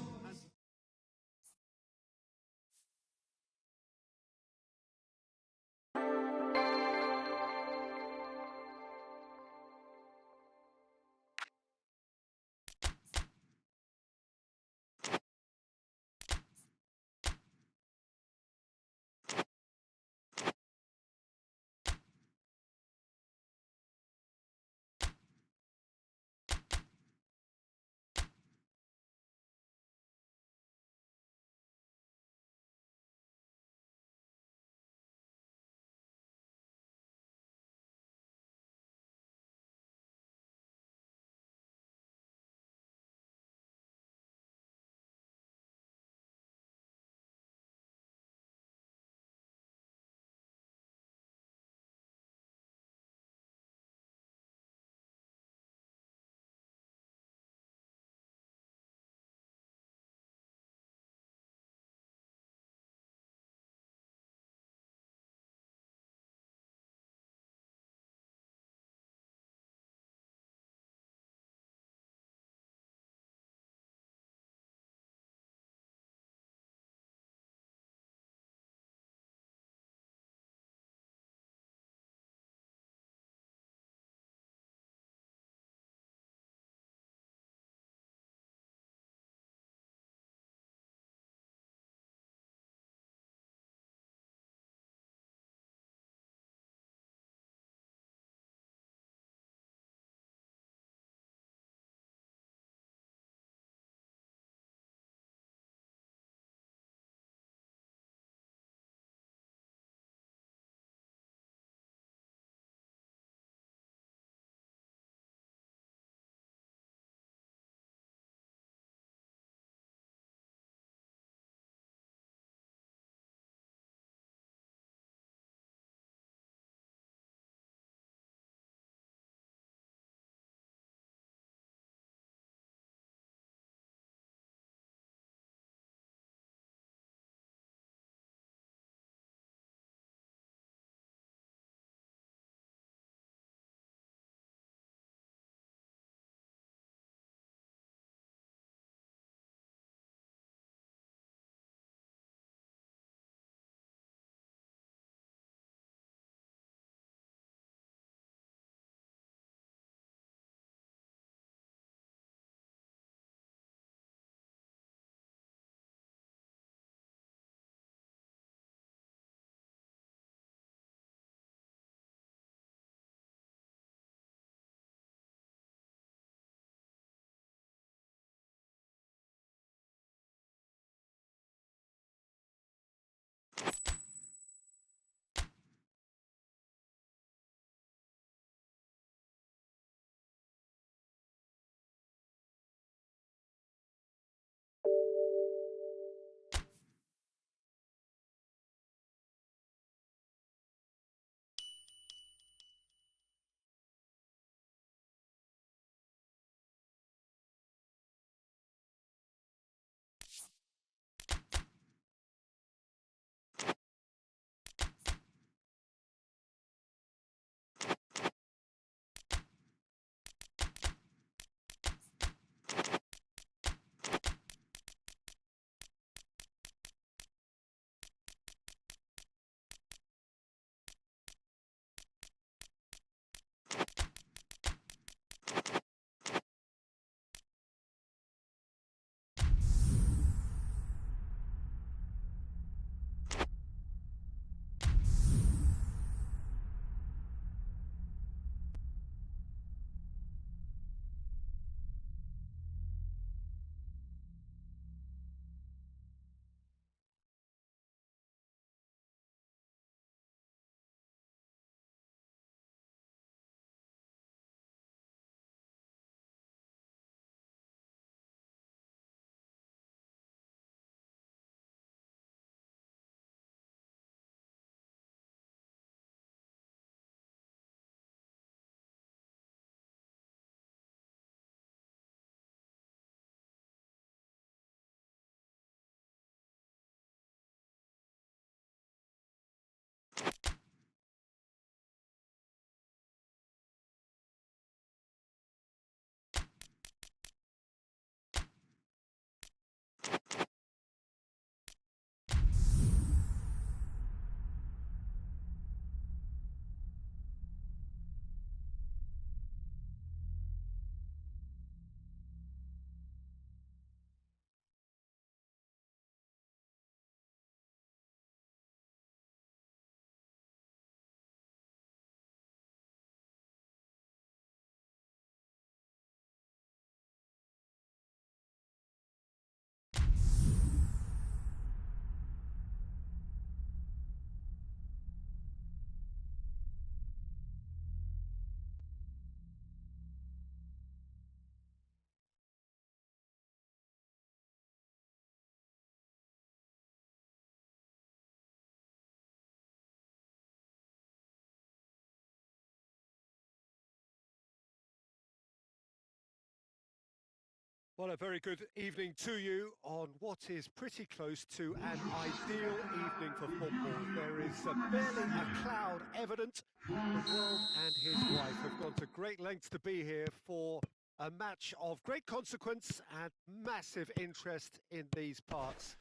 Well, a very good evening to you on what is pretty close to an ideal evening for football. There is barely a cloud evident. The world and his wife have gone to great lengths to be here for a match of great consequence and massive interest in these parts.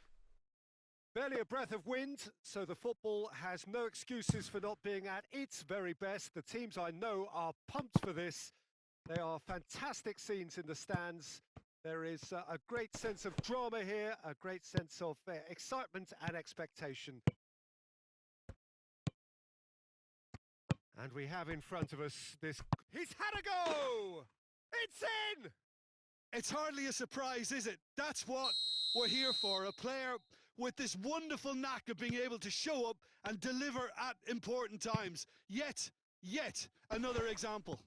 Barely a breath of wind, so the football has no excuses for not being at its very best. The teams I know are pumped for this. They are fantastic scenes in the stands. There is a great sense of drama here, a great sense of excitement and expectation. And we have in front of us this... He's had a go! It's in!
It's hardly a surprise, is it? That's what we're here for. A player with this wonderful knack of being able to show up and deliver at important times. Yet another example.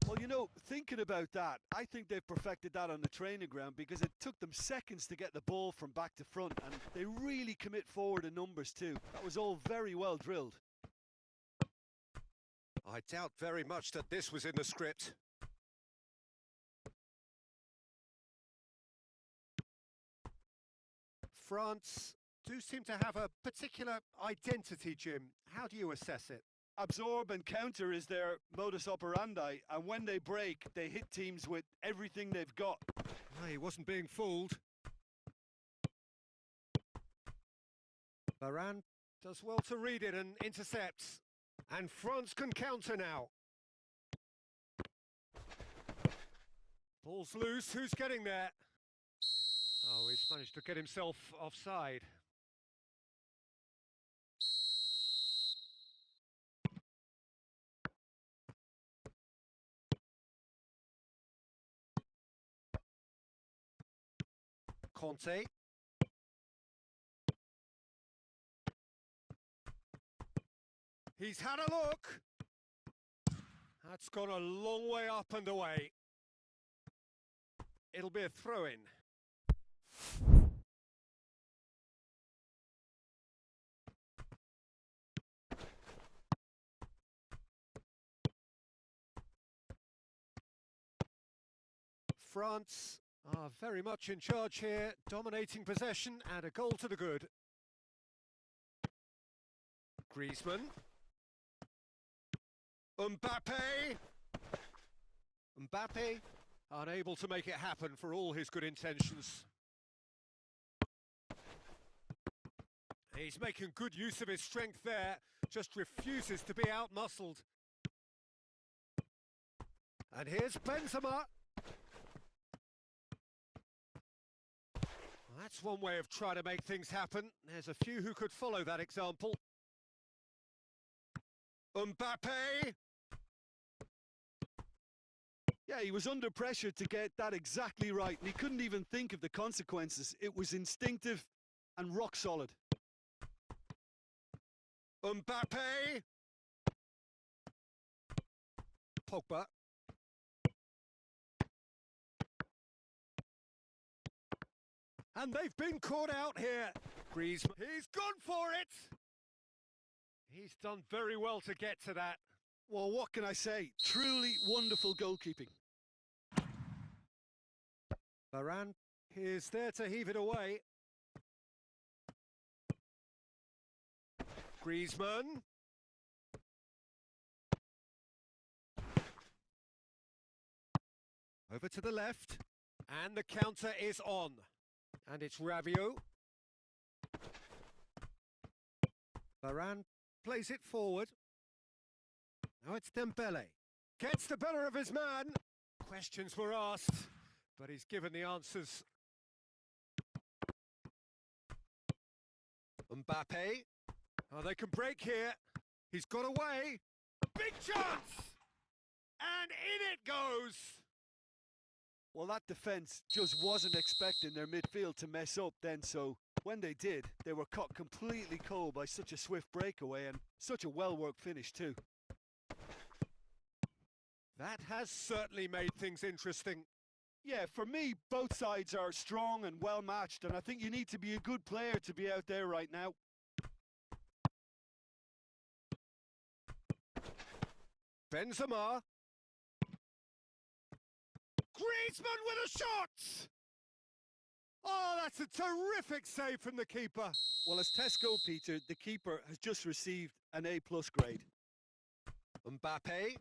Well, you know, thinking about that, I think they've perfected that on the training ground because it took them seconds to get the ball from back to front, and they really commit forward in numbers too. That was all very well drilled.
I doubt very much that this was in the script. France do seem to have a particular identity, Jim. How do you assess it?
Absorb and counter is their modus operandi, and when they break, they hit teams with everything they've got.
No, he wasn't being fooled. Varane does well to read it and intercepts. And France can counter now. Ball's loose, who's getting there? Oh, he's managed to get himself offside. Conte. He's had a look. That's gone a long way up and away. It'll be a throw-in. France are very much in charge here, dominating possession and a goal to the good. Griezmann. Mbappe unable to make it happen for all his good intentions. He's making good use of his strength there, just refuses to be out-muscled. And here's Benzema. That's one way of trying to make things happen. There's a few who could follow that example. Mbappe.
Yeah, he was under pressure to get that exactly right, and he couldn't even think of the consequences. It was instinctive and rock solid.
Mbappe. Pogba. And they've been caught out here. Griezmann. He's gone for it. He's done very well to get to that.
Well, what can I say? Truly wonderful goalkeeping.
Varane is there to heave it away. Griezmann. Over to the left. And the counter is on. And it's Rabiot. Varane plays it forward. Now it's Dembele. Gets the better of his man. Questions were asked, but he's given the answers. Mbappe. Oh, they can break here. He's got away. Big chance! And in it goes!
Well, that defence just wasn't expecting their midfield to mess up then, so when they did, they were caught completely cold by such a swift breakaway and such a well-worked finish too.
That has certainly made things interesting.
Yeah, for me, both sides are strong and well-matched, and I think you need to be a good player to be out there right now.
Benzema. Griezmann with a shot! Oh, that's a terrific save from the keeper.
Well, as Tesco, Peter, the keeper has just received an A+ grade.
Mbappe.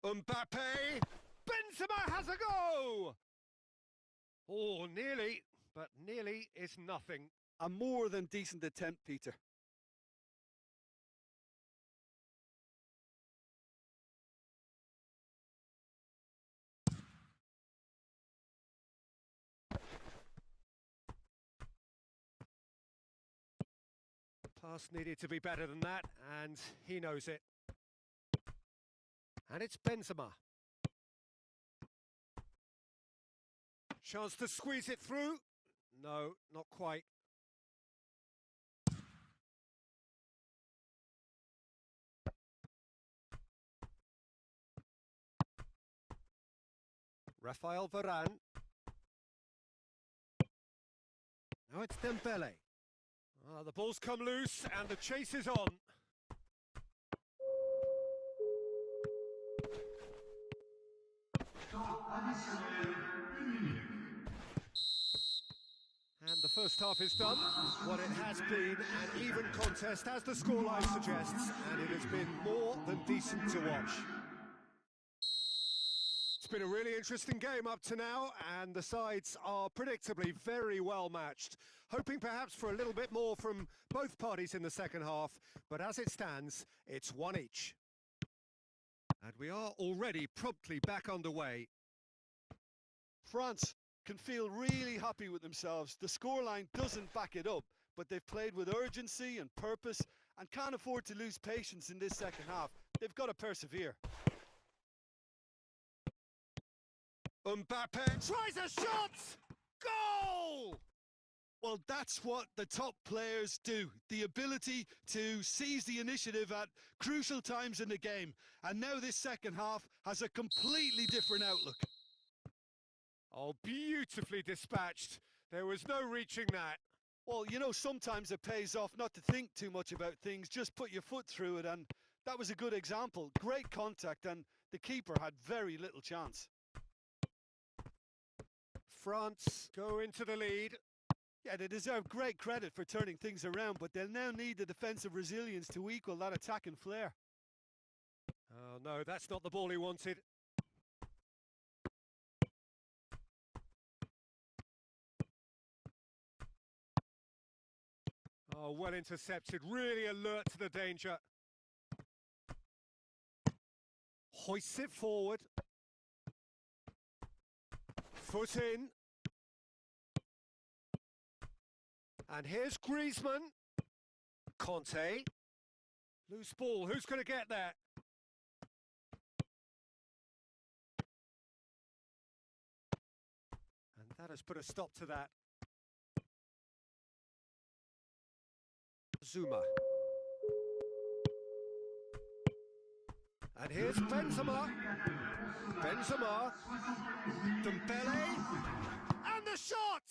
Mbappe. Benzema has a go! Oh, nearly, but nearly is nothing.
A more than decent attempt, Peter.
Pass needed to be better than that, and he knows it. And it's Benzema. Chance to squeeze it through. No, not quite. Rafael Varane. Now it's Dembele. The ball's come loose and the chase is on. And the first half is done. What it has been an even contest, as the scoreline suggests, and it has been more than decent to watch. It's been a really interesting game up to now, and the sides are predictably very well matched. Hoping perhaps for a little bit more from both parties in the second half, but as it stands, it's one each. And we are already promptly back underway.
France can feel really happy with themselves. The scoreline doesn't back it up, but they've played with urgency and purpose and can't afford to lose patience in this second half. They've got to persevere.
Mbappe tries a shot! Goal!
Well, that's what the top players do. The ability to seize the initiative at crucial times in the game. And now this second half has a completely different outlook.
Oh, beautifully dispatched. There was no reaching that.
Well, you know, sometimes it pays off not to think too much about things, just put your foot through it, and that was a good example. Great contact, and the keeper had very little chance.
France go into the lead.
Yeah, they deserve great credit for turning things around, but they'll now need the defensive resilience to equal that attacking flair.
Oh, no, that's not the ball he wanted. Oh, well intercepted, really alert to the danger. Hoists it forward. Foot in. And here's Griezmann. Conte. Loose ball, who's going to get that? And that has put a stop to that. Zuma. And here's Benzema. Benzema. Dembele. And the shot!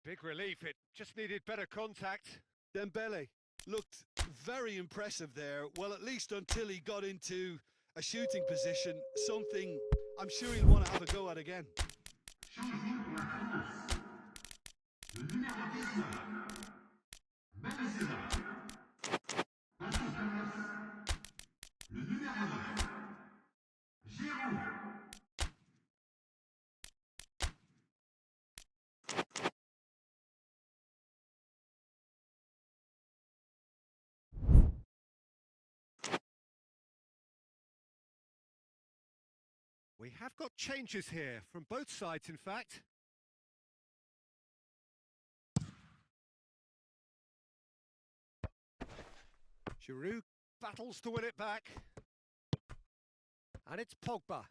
Big relief, it just needed better contact.
Dembele looked very impressive there, well, at least until he got into a shooting position, something I'm sure he'll want to have a go at again.
We have got changes here, from both sides in fact. Giroud battles to win it back. And it's Pogba.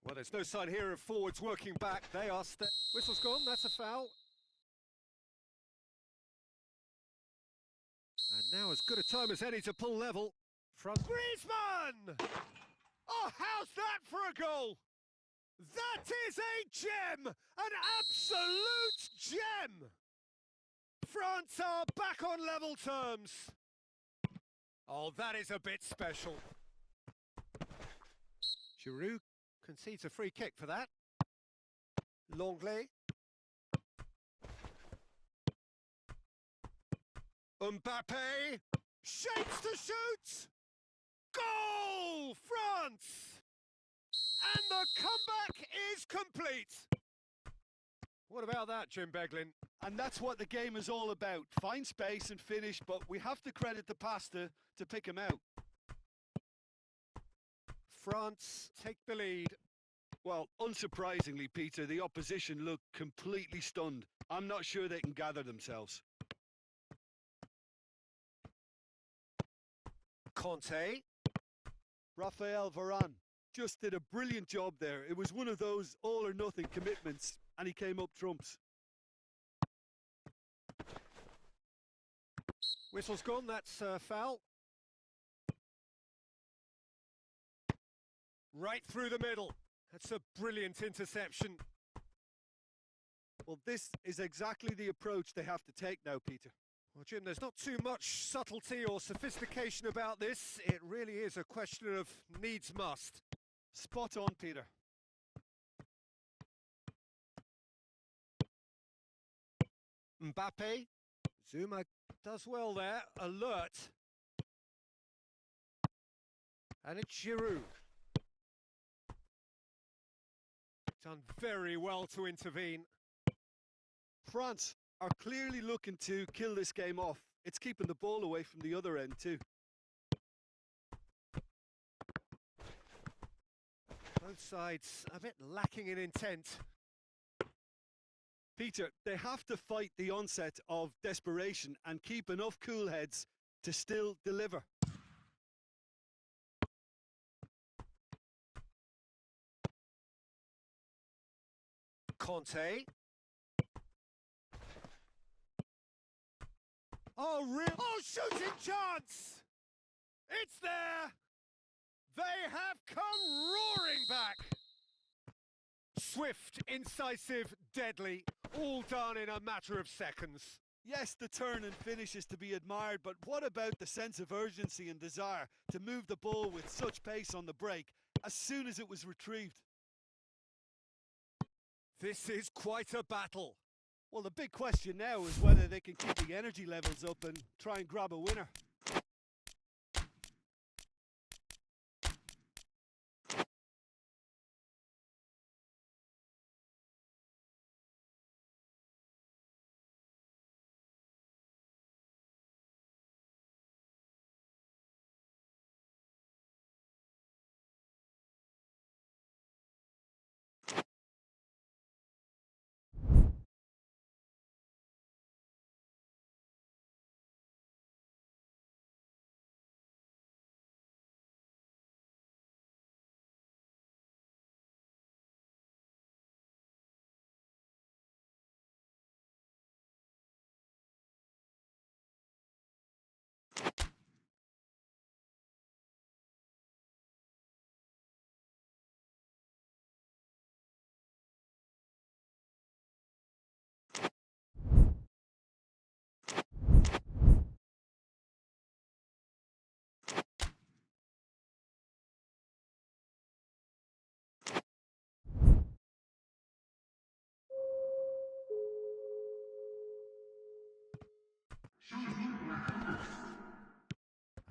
Well, there's no sign here of forwards working back. They are Whistle's gone, that's a foul. And now as good a time as any to pull level. From Griezmann! Oh, how's that for a goal? That is a gem! An absolute gem! France are back on level terms. Oh, that is a bit special. Giroud Concedes a free kick for that. Longley. Mbappe. Shapes to shoot! Goal! France! And the comeback is complete. What about that, Jim Beglin?
And that's what the game is all about. Find space and finish, but we have to credit the pasta to pick him out.
France take the lead.
Well, unsurprisingly, Peter, the opposition look completely stunned. I'm not sure they can gather themselves.
Conte.
Raphael Varane just did a brilliant job there. It was one of those all-or-nothing commitments, and he came up trumps.
Whistle's gone, that's foul. Right through the middle. That's a brilliant interception.
Well, this is exactly the approach they have to take now, Peter.
Well, Jim, there's not too much subtlety or sophistication about this. It really is a question of needs must.
Spot on, Peter.
Mbappe. Zuma does well there. Alert. And it's Giroud. Done very well to intervene.
France are clearly looking to kill this game off. It's keeping the ball away from the other end too.
Both sides a bit lacking in intent.
Peter, they have to fight the onset of desperation and keep enough cool heads to still deliver.
Conte. Oh, real! Oh, shooting chance! It's there! They have come roaring back! Swift, incisive, deadly, all done in a matter of seconds.
Yes, the turn and finish is to be admired, but what about the sense of urgency and desire to move the ball with such pace on the break as soon as it was retrieved?
This is quite a battle.
Well, the big question now is whether they can keep the energy levels up and try and grab a winner.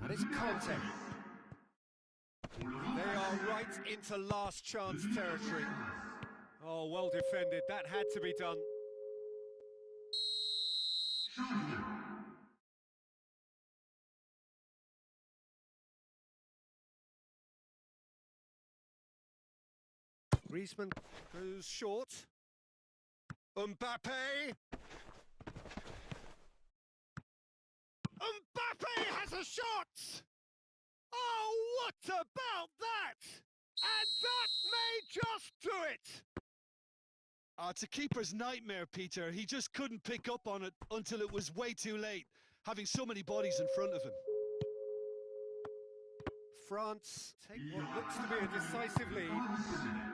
And it's Conte. They are right into last chance territory. Oh, well defended. That had to be done. Griezmann goes short. Mbappe. Mbappe has a shot! Oh, what about that? And that may just do it!
It's a keeper's nightmare, Peter. He just couldn't pick up on it until it was way too late, having so many bodies in front of him.
France take what looks to be a decisive lead.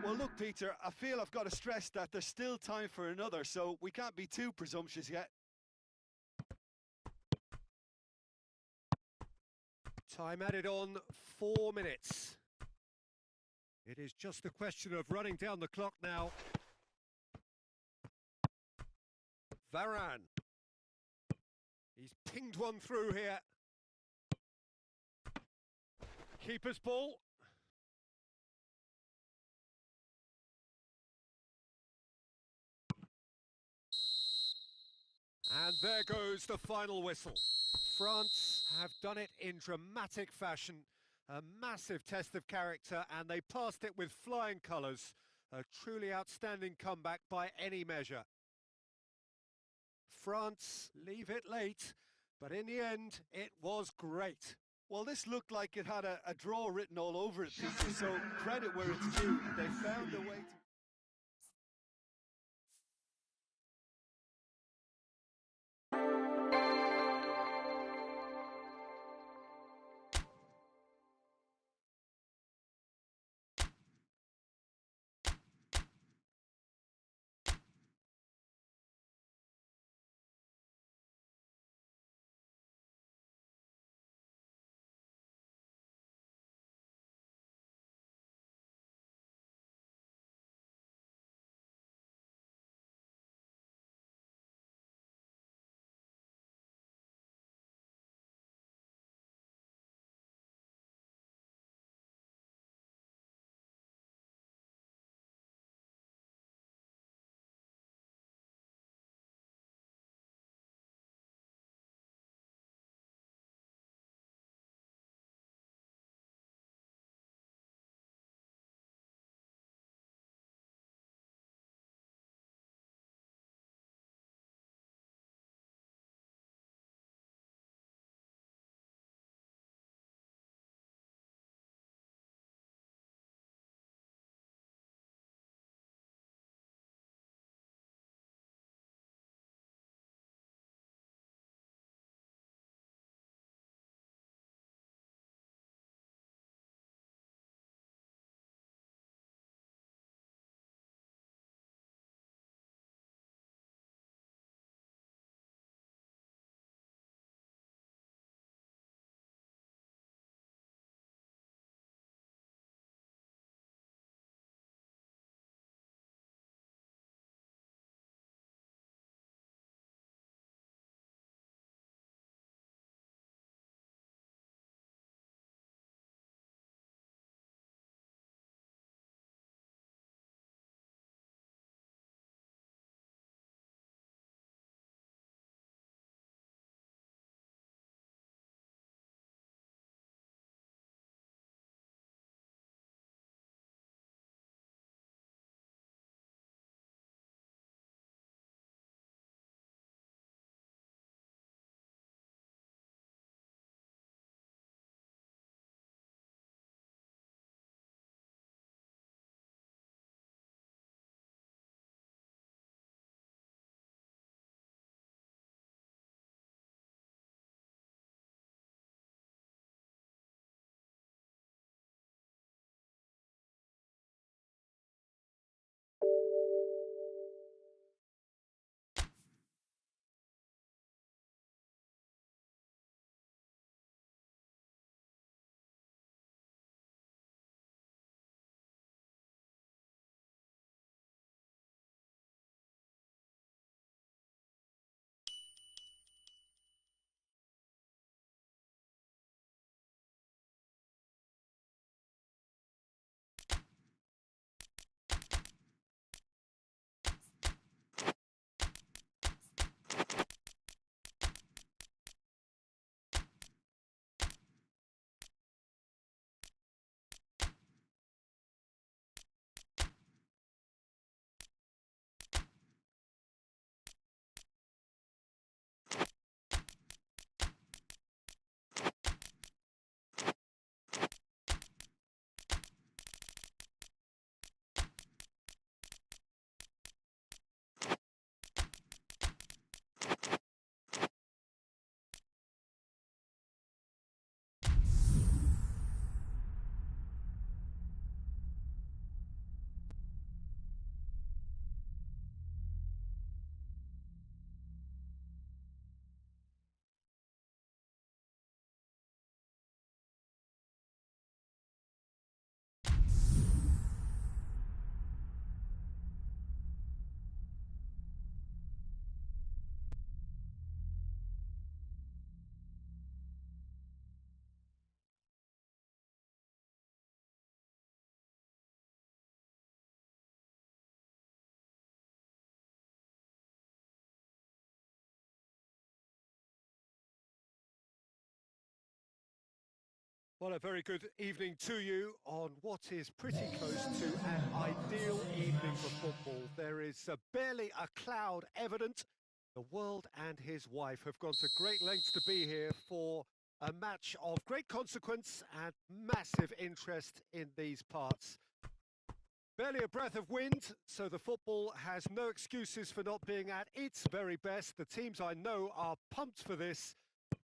Well, look, Peter, I feel I've got to stress that there's still time for another, so we can't be too presumptuous yet.
Time added on 4 minutes. It is just a question of running down the clock now. Varane. He's pinged one through here. Keeper's ball. And there goes the final whistle. France have done it in dramatic fashion. A massive test of character, and they passed it with flying colours. A truly outstanding comeback by any measure. France leave it late, but in the end, it was great.
Well, this looked like it had a draw written all over it, Peter, so credit where it's due. They found a way to...
Well, a very good evening to you on what is pretty close to an ideal evening for football. There is barely a cloud evident. The world and his wife have gone to great lengths to be here for a match of great consequence and massive interest in these parts. Barely a breath of wind, so the football has no excuses for not being at its very best. The teams I know are pumped for this.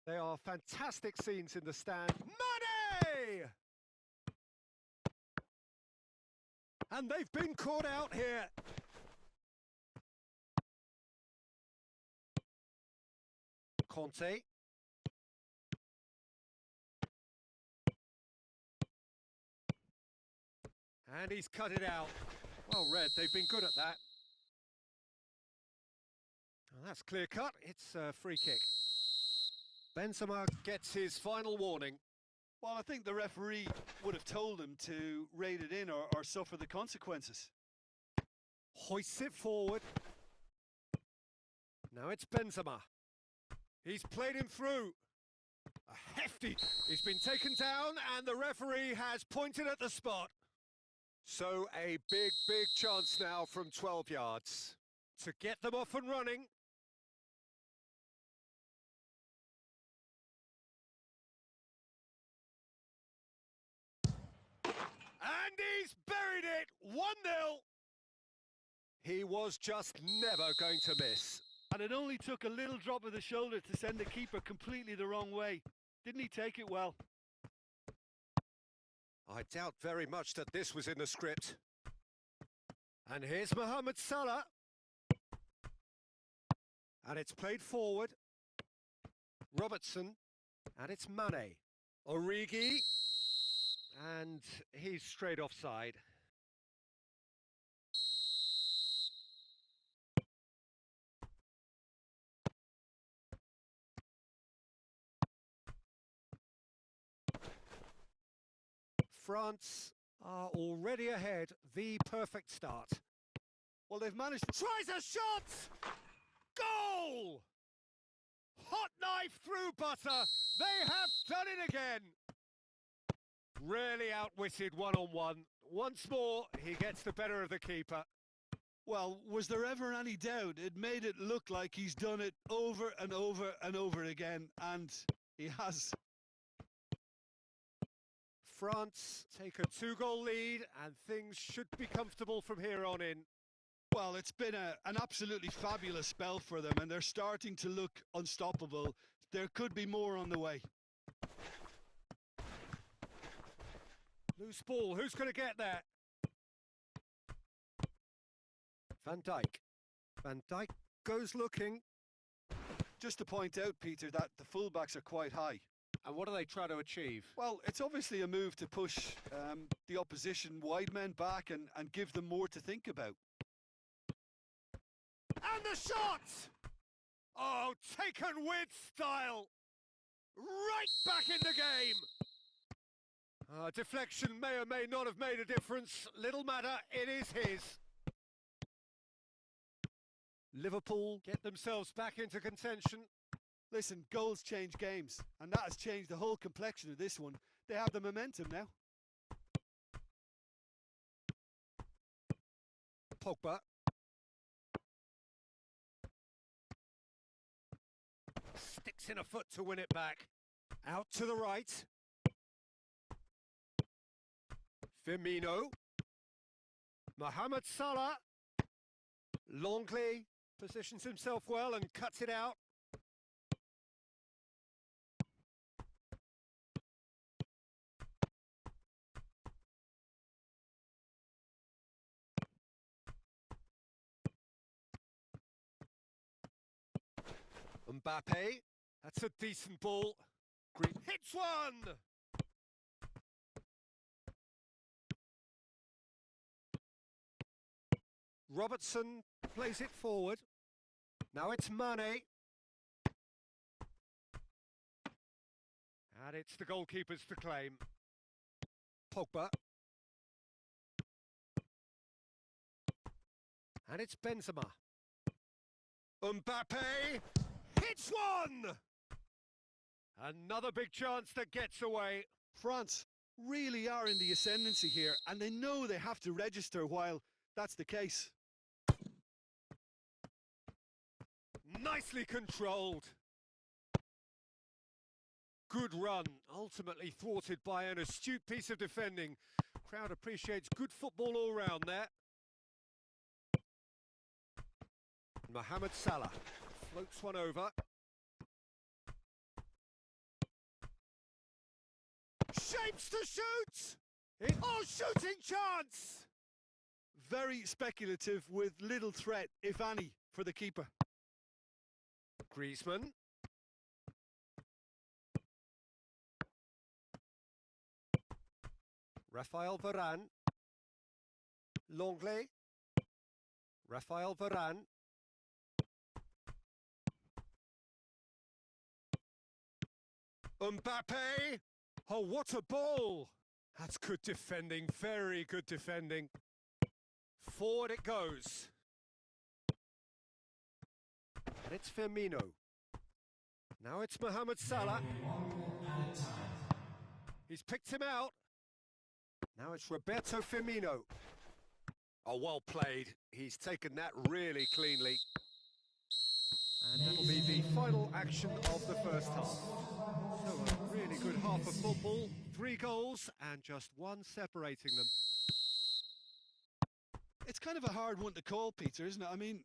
They are fantastic scenes in the stand. Money! And they've been caught out here. Conte. And he's cut it out. Well read, they've been good at that. Well, that's clear cut, it's a free kick. Benzema gets his final warning.
Well, I think the referee would have told him to rate it in or suffer the consequences.
Hoists it forward. Now it's Benzema. He's played him through. A hefty. He's been taken down and the referee has pointed at the spot. So a big chance now from 12 yards to get them off and running. And he's buried it, 1-0. He was just never going to miss.
And it only took a little drop of the shoulder to send the keeper completely the wrong way. Didn't he take it well?
I doubt very much that this was in the script. And here's Mohamed Salah. And it's played forward. Robertson. And it's Mane. Origi. And he's straight offside. France are already ahead, the perfect start.
Well, they've managed to...
Tries a shot! Goal! Hot knife through butter. They have done it again. Really outwitted one-on-one. Once more, he gets the better of the keeper.
Well, was there ever any doubt? It made it look like he's done it over and over and over again, and he has.
France take a 2-goal lead, and things should be comfortable from here on in.
Well, it's been an absolutely fabulous spell for them, and they're starting to look unstoppable. There could be more on the way.
Loose ball, who's going to get that? Van Dijk. Van Dijk goes looking.
Just to point out, Peter, that the fullbacks are quite high.
And what do they try to achieve?
Well, it's obviously a move to push the opposition wide men back and give them more to think about.
And the shot! Oh, taken with style! Right back in the game! Deflection may or may not have made a difference. Little matter, it is his. Liverpool get themselves back into contention.
Listen, goals change games, and that has changed the whole complexion of this one. They have the momentum now.
Pogba. Sticks in a foot to win it back. Out to the right. Firmino. Mohamed Salah. Longley positions himself well and cuts it out. Mbappe, that's a decent ball. Green hits one! Robertson plays it forward. Now it's Mane. And it's the goalkeepers to claim. Pogba. And it's Benzema. Mbappe hits one! Another big chance that gets away.
France really are in the ascendancy here, and they know they have to register while that's the case.
Nicely controlled. Good run, ultimately thwarted by an astute piece of defending. Crowd appreciates good football all round there. Mohamed Salah floats one over. Shapes to shoot! Oh, shooting chance!
Very speculative with little threat, if any, for the keeper.
Griezmann. Raphael Varane. Longley. Raphael Varane. Mbappe. Oh, what a ball! That's good defending, very good defending. Forward it goes. And it's Firmino. Now it's Mohamed Salah. He's picked him out. Now it's Roberto Firmino. Oh, well played. He's taken that really cleanly. And that'll be the final action of the first half. So a really good half of football. 3 goals and just one separating them.
It's kind of a hard one to call, Peter, isn't it? I mean,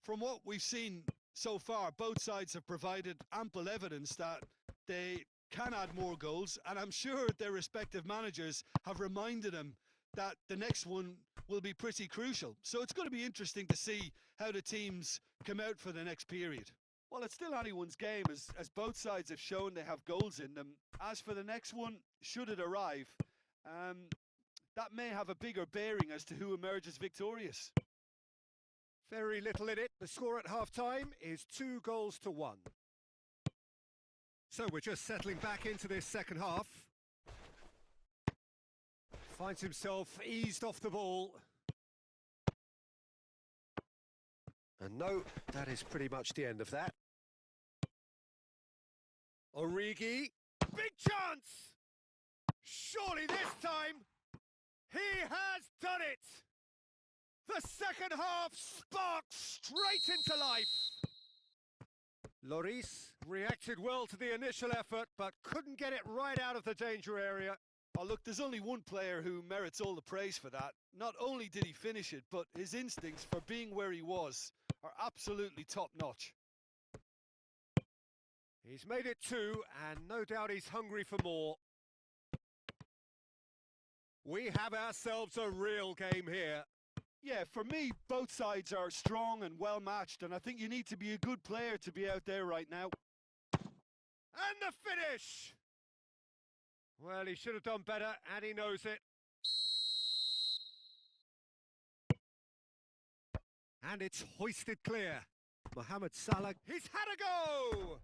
from what we've seen so far, both sides have provided ample evidence that they can add more goals, and I'm sure their respective managers have reminded them that the next one will be pretty crucial. So it's going to be interesting to see how the teams come out for the next period. Well, it's still anyone's game, as both sides have shown they have goals in them. As for the next one, should it arrive, that may have a bigger bearing as to who emerges victorious.
Very little in it. The score at half-time is 2-1. So we're just settling back into this second half. Finds himself eased off the ball. And no, that is pretty much the end of that. Origi, big chance! Surely this time, he has done it! The second half sparks straight into life. Lloris reacted well to the initial effort, but couldn't get it right out of the danger area.
Oh, look, there's only one player who merits all the praise for that. Not only did he finish it, but his instincts for being where he was are absolutely top-notch.
He's made it 2, and no doubt he's hungry for more. We have ourselves a real game here.
Yeah, for me, both sides are strong and well-matched, and I think you need to be a good player to be out there right now.
And the finish! Well, he should have done better, and he knows it. And it's hoisted clear. Mohamed Salah, he's had a go!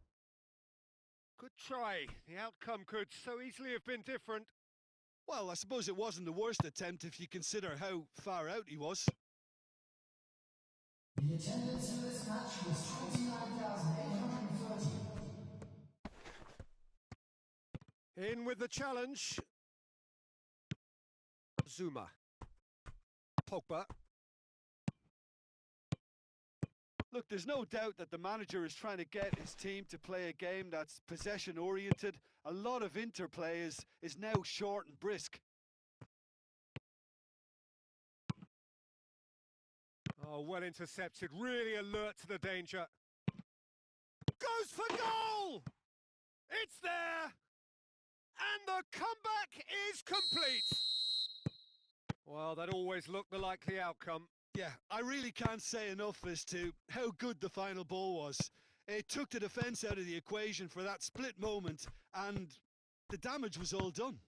Good try. The outcome could so easily have been different.
Well, I suppose it wasn't the worst attempt if you consider how far out he was.
The attendance in this match was 29,830.
In with the challenge. Zuma. Pogba.
Look, there's no doubt that the manager is trying to get his team to play a game that's possession-oriented. A lot of interplay is now short and brisk.
Oh, well intercepted, really alert to the danger. Goes for goal! It's there! And the comeback is complete! Well, that always looked the likely outcome.
Yeah, I really can't say enough as to how good the final ball was. It took the defence out of the equation for that split moment, and the damage was all done.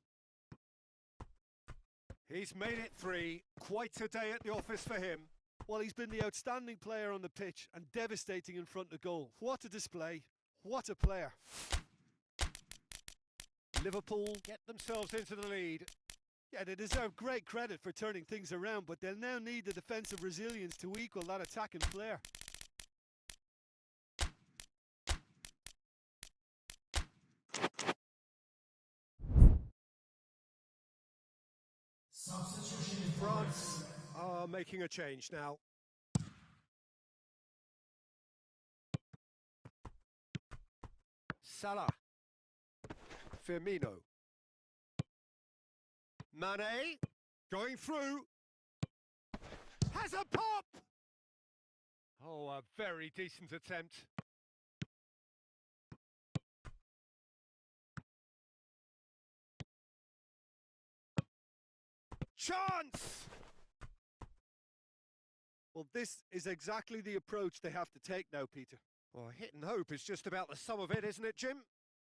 He's made it 3. Quite a day at the office for him.
Well, he's been the outstanding player on the pitch and devastating in front of goal. What a display. What a player.
Liverpool get themselves into the lead.
Yeah, they deserve great credit for turning things around, but they'll now need the defensive resilience to equal that attacking flair.
are making a change now. Salah. Firmino. Mane. Going through. Has a pop! Oh, a very decent attempt. Chance!
Well, this is exactly the approach they have to take now, Peter.
Well, hit and hope is just about the sum of it, isn't it, Jim?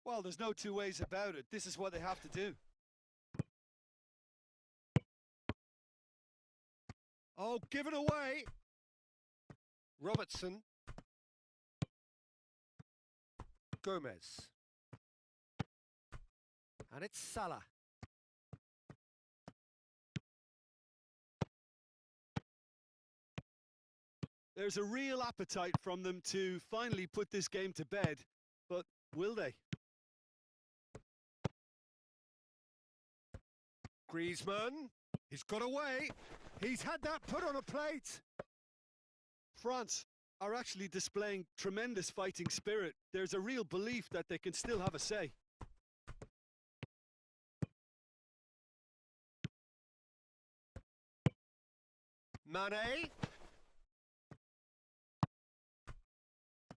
Well, there's no two ways about it. This is what they have to do.
Oh, give it away! Robertson. Gomez. And it's Salah.
There's a real appetite from them to finally put this game to bed, but will they?
Griezmann. He's got away. He's had that put on a plate.
France are actually displaying tremendous fighting spirit. There's a real belief that they can still have a say.
Mane.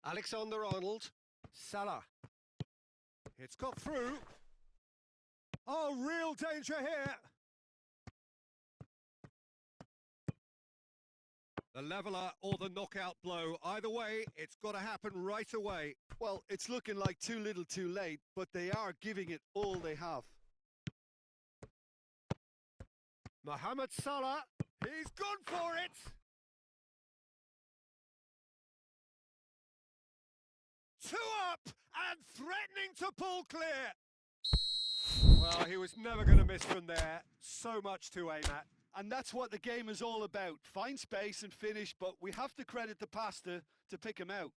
Alexander-Arnold. Salah. It's got through. Oh, real danger here. The leveller or the knockout blow. Either way, it's got to happen right away.
Well, it's looking like too little too late, but they are giving it all they have.
Mohamed Salah. He's gone for it. Two up and threatening to pull clear. Well, he was never going to miss from there. So much to aim at.
And that's what the game is all about. Find space and finish, but we have to credit the pasta to pick him out.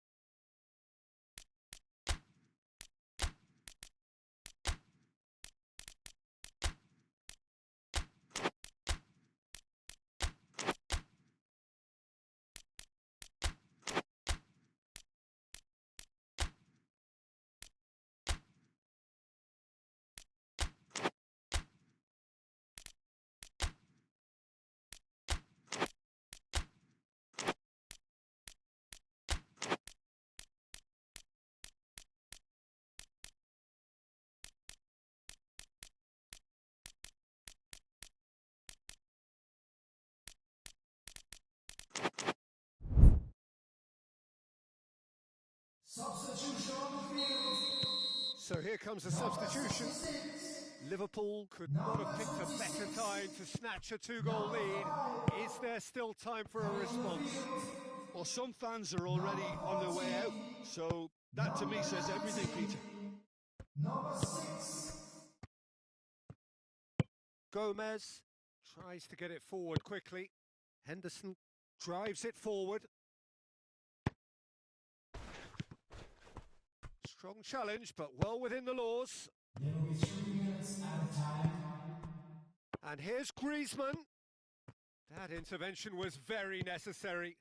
Substitution on the field.
So here comes the substitution. Liverpool could not have picked a better time to snatch a two-goal lead. Is there still time for a response?
Well, some fans are already on their way out, so that to me says everything, Peter.
Number 6.
Gomez tries to get it forward quickly. Henderson drives it forward. Strong challenge, but well within the laws.
There will be 3 minutes at a time.
And here's Griezmann. That intervention was very necessary.